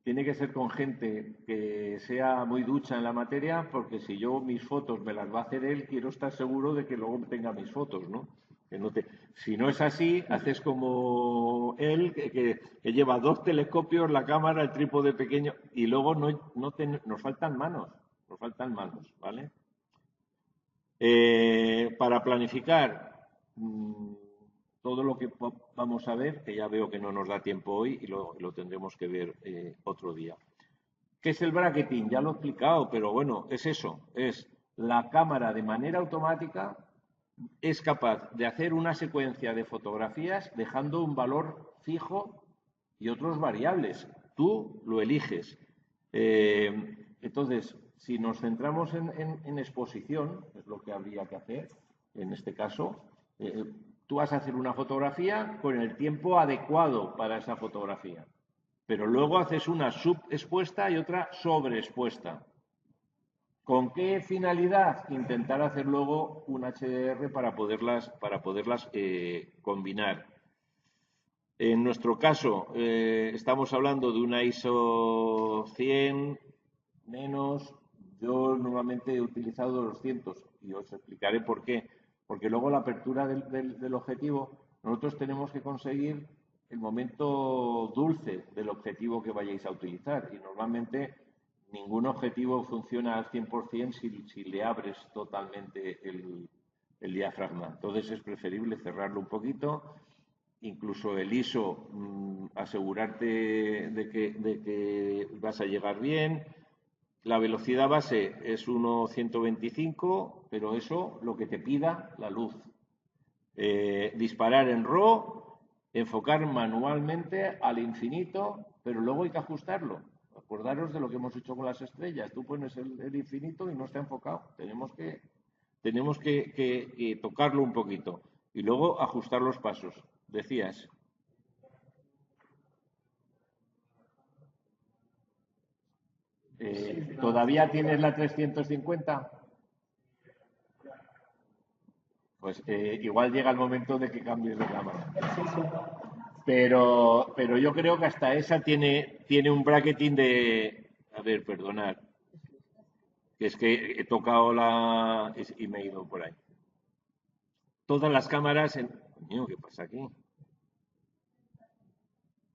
tiene que ser con gente que sea muy ducha en la materia, porque si yo mis fotos me las va a hacer él, quiero estar seguro de que luego tenga mis fotos, ¿no? Si no es así, haces como él, que lleva 2 telescopios, la cámara, el trípode pequeño, y luego nos faltan manos, ¿vale? Para planificar todo lo que vamos a ver, que ya veo que no nos da tiempo hoy y lo tendremos que ver otro día. ¿Qué es el bracketing? Ya lo he explicado, pero bueno, es eso, es la cámara de manera automática es capaz de hacer una secuencia de fotografías dejando un valor fijo y otros variables. Tú lo eliges. Entonces, si nos centramos en exposición, es lo que habría que hacer en este caso, tú vas a hacer una fotografía con el tiempo adecuado para esa fotografía, pero luego haces una subexpuesta y otra sobreexpuesta. ¿Con qué finalidad? Intentar hacer luego un HDR para poderlas combinar. En nuestro caso, estamos hablando de una ISO 100 menos. Yo normalmente he utilizado 200 y os explicaré por qué. Porque luego la apertura del objetivo, nosotros tenemos que conseguir el momento dulce del objetivo que vayáis a utilizar. Y normalmente ningún objetivo funciona al 100% si le abres totalmente el diafragma. Entonces es preferible cerrarlo un poquito, incluso el ISO, asegurarte de que vas a llegar bien. La velocidad base es 1.125, pero eso lo que te pida la luz. Disparar en RAW, enfocar manualmente al infinito, pero luego hay que ajustarlo. Acordaros de lo que hemos hecho con las estrellas. Tú pones el infinito y no está enfocado. Tenemos que tocarlo un poquito y luego ajustar los pasos. Decías. ¿Todavía tienes la 350? Pues igual llega el momento de que cambies de cámara. Pero yo creo que hasta esa tiene un bracketing de... A ver, perdonad. Es que he tocado y me he ido por ahí. Todas las cámaras... Coño, ¿qué pasa aquí?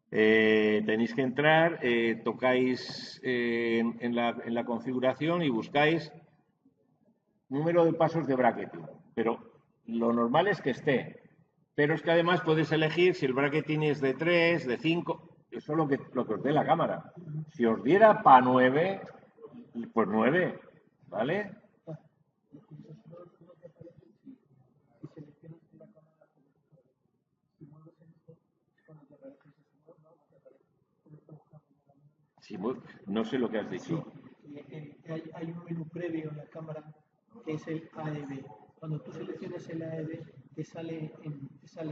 Tenéis que entrar, tocáis en la configuración y buscáis número de pasos de bracketing. Pero lo normal es que esté. Pero es que además puedes elegir si el bracketing es de 3, de 5, eso es lo que os dé la cámara. Si os diera para 9, pues 9, ¿vale? Sí, no sé lo que has dicho. Hay un menú previo en la cámara que es el AEB. Cuando tú seleccionas el AEB, te sale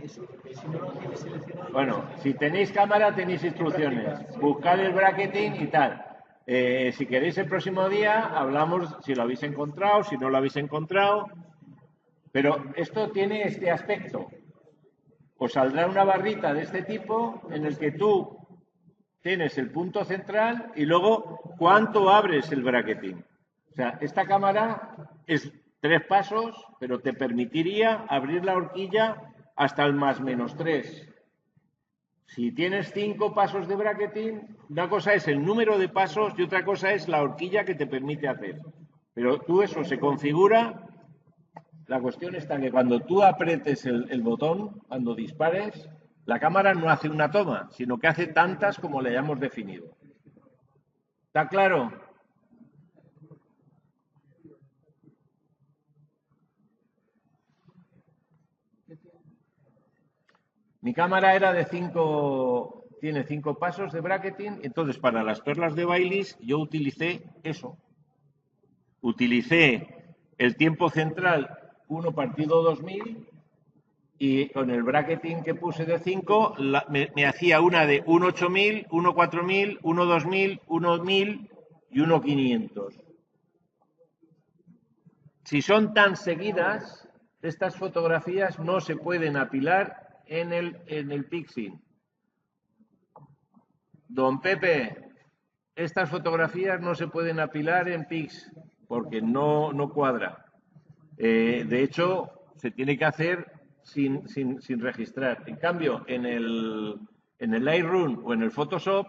eso. Si no lo tienes seleccionado... Bueno, si tenéis cámara, tenéis instrucciones. Buscad el bracketing y tal. Si queréis el próximo día, hablamos si lo habéis encontrado, si no lo habéis encontrado. Pero esto tiene este aspecto. Os saldrá una barrita de este tipo en el que tú tienes el punto central y luego cuánto abres el bracketing. O sea, esta cámara es 3 pasos, pero te permitiría abrir la horquilla hasta el +-3. Si tienes 5 pasos de bracketing, una cosa es el número de pasos y otra cosa es la horquilla que te permite hacer. Pero tú eso se configura. La cuestión está que cuando tú apretes el botón, cuando dispares, la cámara no hace una toma, sino que hace tantas como le hayamos definido. ¿Está claro? Mi cámara era de 5, tiene 5 pasos de bracketing, entonces para las perlas de Baileys yo utilicé eso. Utilicé el tiempo central 1/2000 y con el bracketing que puse de 5 me hacía una de 1/8000, 1/4000, 1/2000, 1/1000 y 1/500. Si son tan seguidas, estas fotografías no se pueden apilar en el Pixin. Don Pepe, estas fotografías no se pueden apilar en Pix porque no cuadra. De hecho, se tiene que hacer sin registrar. En cambio, en el Lightroom o en el Photoshop,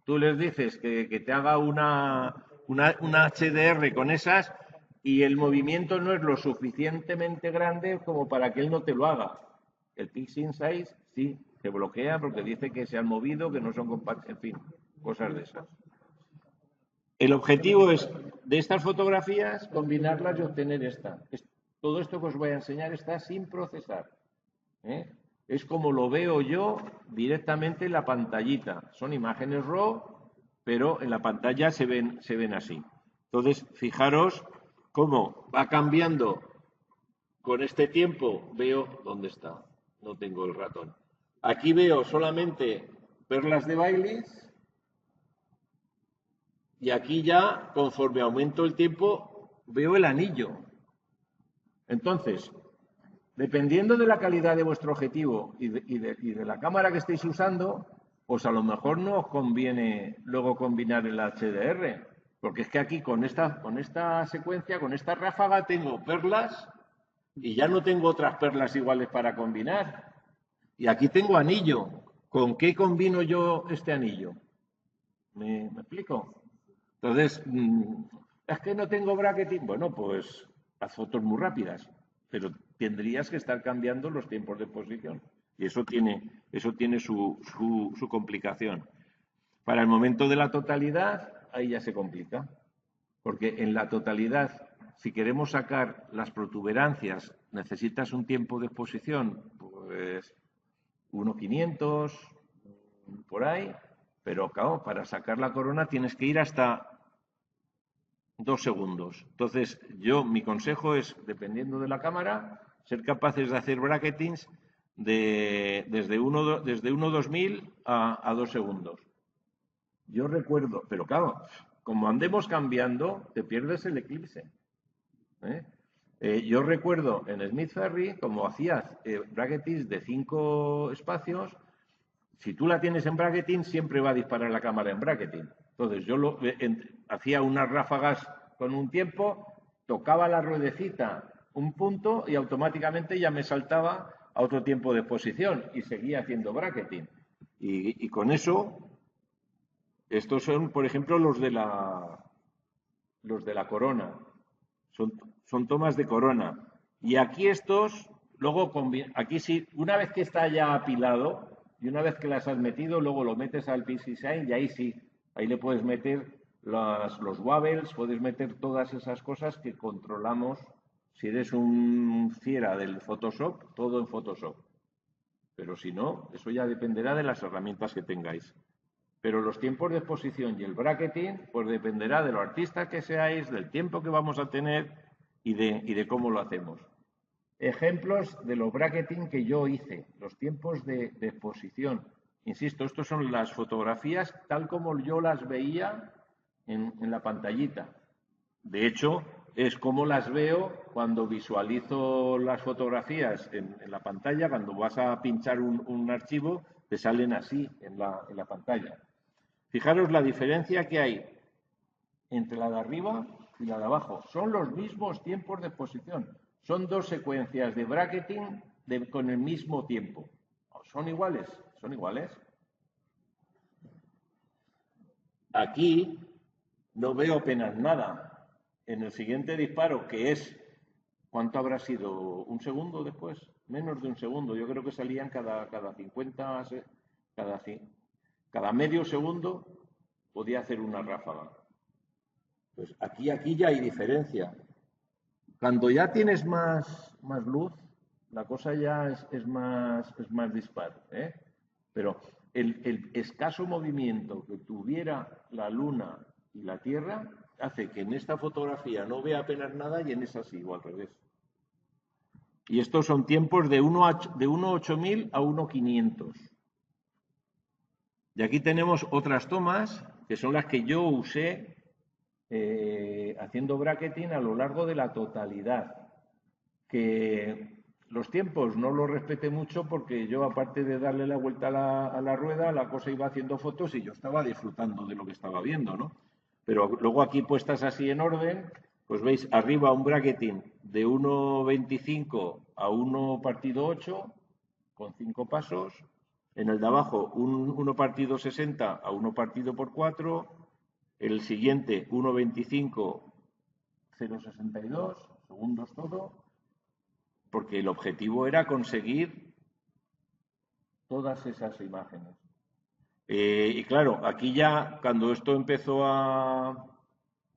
tú les dices que te haga una HDR con esas y el movimiento no es lo suficientemente grande como para que él no te lo haga. El Pixin 6 sí, se bloquea porque dice que se han movido, que no son compatibles, en fin, cosas de esas. El objetivo es, de estas fotografías, combinarlas y obtener esta. Todo esto que os voy a enseñar está sin procesar. Es como lo veo yo directamente en la pantallita. Son imágenes RAW, pero en la pantalla se ven así. Entonces, fijaros cómo va cambiando con este tiempo. Veo, ¿dónde está? No tengo el ratón. Aquí veo solamente perlas de Baileys. Y aquí ya, conforme aumento el tiempo, veo el anillo. Entonces, dependiendo de la calidad de vuestro objetivo y de la cámara que estéis usando, pues a lo mejor no os conviene luego combinar el HDR. Porque es que aquí con esta secuencia, con esta ráfaga, tengo perlas y ya no tengo otras perlas iguales para combinar. Y aquí tengo anillo. ¿Con qué combino yo este anillo? ¿Me explico? Entonces, es que no tengo bracketing. Bueno, pues haz fotos muy rápidas, pero tendrías que estar cambiando los tiempos de exposición. Y eso tiene su complicación. Para el momento de la totalidad, ahí ya se complica. Porque en la totalidad, si queremos sacar las protuberancias, necesitas un tiempo de exposición, pues 1.500, por ahí. Pero claro, para sacar la corona tienes que ir hasta 2 segundos. Entonces, mi consejo es, dependiendo de la cámara, ser capaces de hacer bracketings desde 1/2000 a 2 segundos. Yo recuerdo, pero claro, como andemos cambiando, te pierdes el eclipse. Yo recuerdo en Smith Ferry, como hacías bracketings de 5 espacios, si tú la tienes en bracketing, siempre va a disparar la cámara en bracketing. Entonces, yo hacía unas ráfagas con un tiempo, tocaba la ruedecita un punto y automáticamente ya me saltaba a otro tiempo de exposición y seguía haciendo bracketing. Y con eso, estos son, por ejemplo, los de la corona. Son tomas de corona. Y aquí estos, luego, aquí sí, una vez que está ya apilado y una vez que las has metido, luego lo metes al PixDesign y ahí sí, ahí le puedes meter los wobbles, puedes meter todas esas cosas que controlamos. Si eres un fiera del Photoshop, todo en Photoshop. Pero si no, eso ya dependerá de las herramientas que tengáis. Pero los tiempos de exposición y el bracketing, pues dependerá de los artistas que seáis, del tiempo que vamos a tener y de cómo lo hacemos. Ejemplos de los bracketing que yo hice, los tiempos de exposición. Insisto, estos son las fotografías tal como yo las veía en la pantallita. De hecho, es como las veo cuando visualizo las fotografías en la pantalla. Cuando vas a pinchar un archivo, te salen así en la pantalla. Fijaros la diferencia que hay entre la de arriba y la de abajo. Son los mismos tiempos de exposición. Son 2 secuencias de bracketing con el mismo tiempo. ¿Son iguales? ¿Son iguales? Aquí no veo apenas nada. En el siguiente disparo, que es, ¿cuánto habrá sido? ¿Un segundo después? Menos de un segundo. Yo creo que salían cada 50, cada medio segundo podía hacer una ráfaga. Pues aquí ya hay diferencia. Cuando ya tienes más luz, la cosa ya es más dispar. Pero el escaso movimiento que tuviera la Luna y la Tierra hace que en esta fotografía no vea apenas nada y en esa sí, o al revés. Y estos son tiempos de 1.8000 a 1.500. Y aquí tenemos otras tomas, que son las que yo usé haciendo bracketing a lo largo de la totalidad. Que los tiempos no los respeté mucho porque yo, aparte de darle la vuelta a la rueda, la cosa iba haciendo fotos y yo estaba disfrutando de lo que estaba viendo, ¿no? Pero luego aquí puestas así en orden, pues veis arriba un bracketing de 1.25 a 1/8 con 5 pasos. En el de abajo, 1/60 a 1/4. El siguiente, 1.25, 0.62, segundos todo. Porque el objetivo era conseguir todas esas imágenes. Y claro, aquí ya, cuando esto empezó a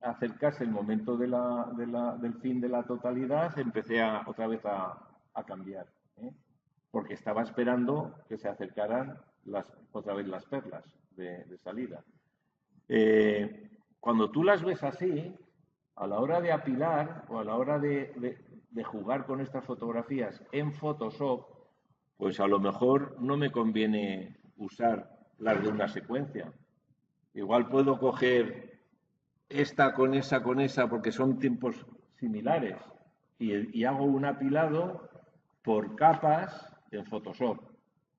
acercarse el momento del fin de la totalidad, empecé otra vez a cambiar. Porque estaba esperando que se acercaran otra vez las perlas de salida. Cuando tú las ves así, a la hora de apilar o a la hora de jugar con estas fotografías en Photoshop, pues a lo mejor no me conviene usar las de una secuencia. Igual puedo coger esta con esa, porque son tiempos similares, y hago un apilado por capas en Photoshop.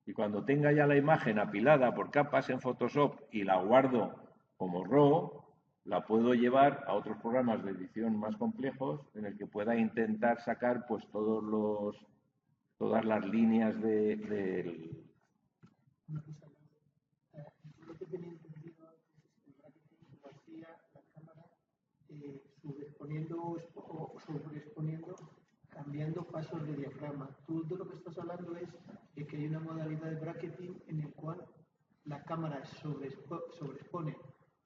Y cuando tenga ya la imagen apilada por capas en Photoshop y la guardo como RAW, la puedo llevar a otros programas de edición más complejos en el que pueda intentar sacar pues todas las líneas del... Una cosa más. Lo que tenía entendido antes es que el bracketing lo hacía la cámara subexponiendo o sobreexponiendo, cambiando pasos de diafragma. Tú de lo que estás hablando es de que hay una modalidad de bracketing en el cual la cámara sobreexpone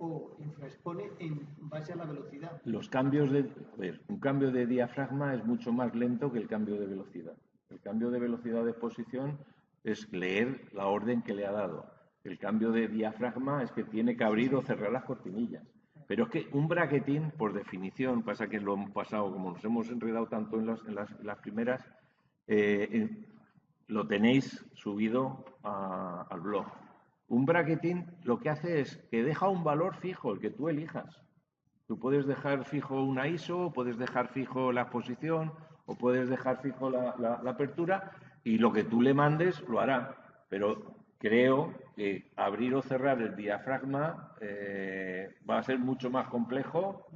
o infraexpone en base a la velocidad. Los cambios un cambio de diafragma es mucho más lento que el cambio de velocidad. El cambio de velocidad de exposición es leer la orden que le ha dado. El cambio de diafragma es que tiene que abrir o cerrar las cortinillas. Pero es que un bracketing, por definición, pasa que lo hemos pasado, como nos hemos enredado tanto en las primeras, lo tenéis subido al blog. Un bracketing lo que hace es que deja un valor fijo, el que tú elijas. Tú puedes dejar fijo una ISO, puedes dejar fijo la exposición o puedes dejar fijo la apertura y lo que tú le mandes lo hará. Pero creo que abrir o cerrar el diafragma va a ser mucho más complejo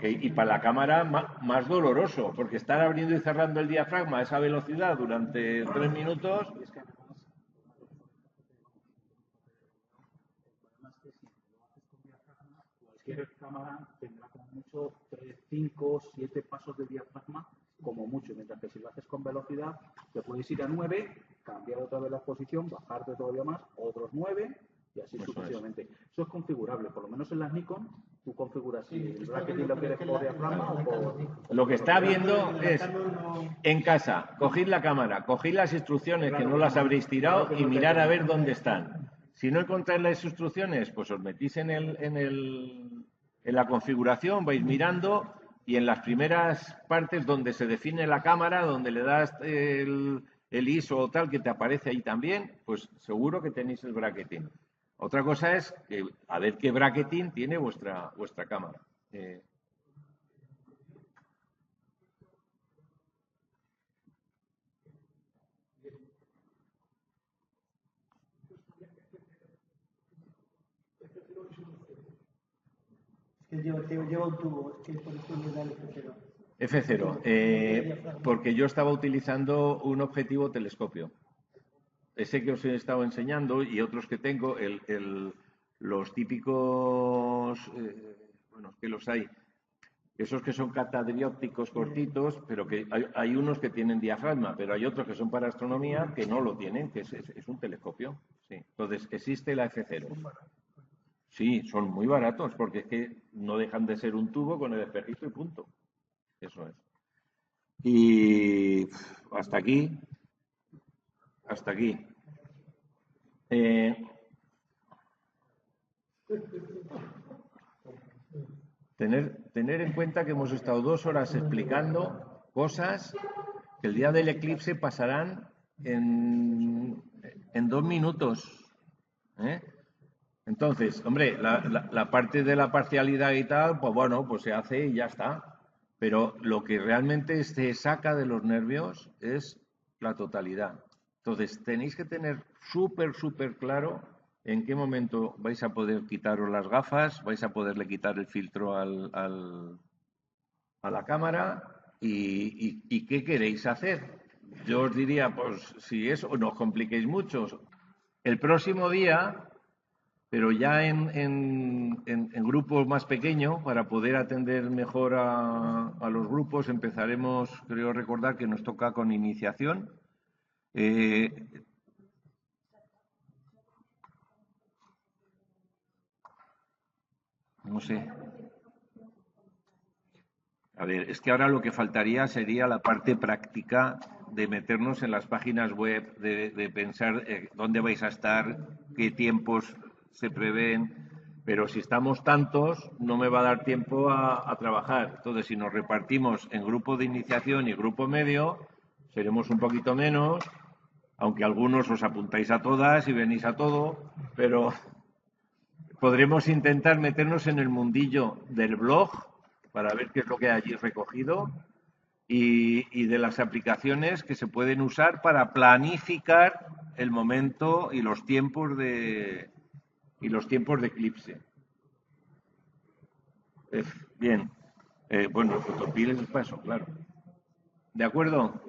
y para la cámara más doloroso, porque estar abriendo y cerrando el diafragma a esa velocidad durante 3 minutos... Cualquier cámara tendrá como mucho 3, 5, 7 pasos de diafragma, como mucho, mientras que si lo haces con velocidad, te puedes ir a 9, cambiar otra vez la exposición, bajarte todavía más, otros 9 y así sucesivamente. Eso es configurable, por lo menos en las Nikon, tú configuras si el bracketing lo quieres por diafragma o por... Lo que está viendo es, en casa, cogid la cámara, cogid las instrucciones que no las habréis tirado y mirar a ver dónde están. Si no encontráis las instrucciones, pues os metís en la configuración, vais mirando y en las primeras partes donde se define la cámara, donde le das el ISO o tal que te aparece ahí también, pues seguro que tenéis el bracketing. Otra cosa es que a ver qué bracketing tiene vuestra cámara. Lleva un tubo, es que por eso le da el F0. F0, porque yo estaba utilizando un objetivo telescopio. Ese que os he estado enseñando y otros que tengo, los típicos, bueno, que los hay, esos que son catadiópticos cortitos, pero que hay unos que tienen diafragma, pero hay otros que son para astronomía que no lo tienen, que es un telescopio. Sí. Entonces, existe la F0. Sí, son muy baratos, porque es que no dejan de ser un tubo con el espejito y punto. Eso es. Y hasta aquí. Hasta aquí. Tener en cuenta que hemos estado 2 horas explicando cosas que el día del eclipse pasarán en 2 minutos. Entonces, hombre, la parte de la parcialidad y tal, pues bueno, pues se hace y ya está. Pero lo que realmente se saca de los nervios es la totalidad. Entonces, tenéis que tener súper claro en qué momento vais a poder quitaros las gafas, vais a poderle quitar el filtro a la cámara y qué queréis hacer. Yo os diría, pues si eso, no os compliquéis mucho. El próximo día, pero ya en grupos más pequeños, para poder atender mejor a los grupos, empezaremos, creo recordar que nos toca con iniciación. No sé. A ver, es que ahora lo que faltaría sería la parte práctica de meternos en las páginas web, de pensar dónde vais a estar, qué tiempos se prevén, pero si estamos tantos no me va a dar tiempo a trabajar. Entonces, si nos repartimos en grupo de iniciación y grupo medio, seremos un poquito menos, aunque algunos os apuntáis a todas y venís a todo, pero podremos intentar meternos en el mundillo del blog para ver qué es lo que hay allí recogido y de las aplicaciones que se pueden usar para planificar el momento y los tiempos de eclipse. Bien. Bueno, Fotopil es el paso, claro. ¿De acuerdo?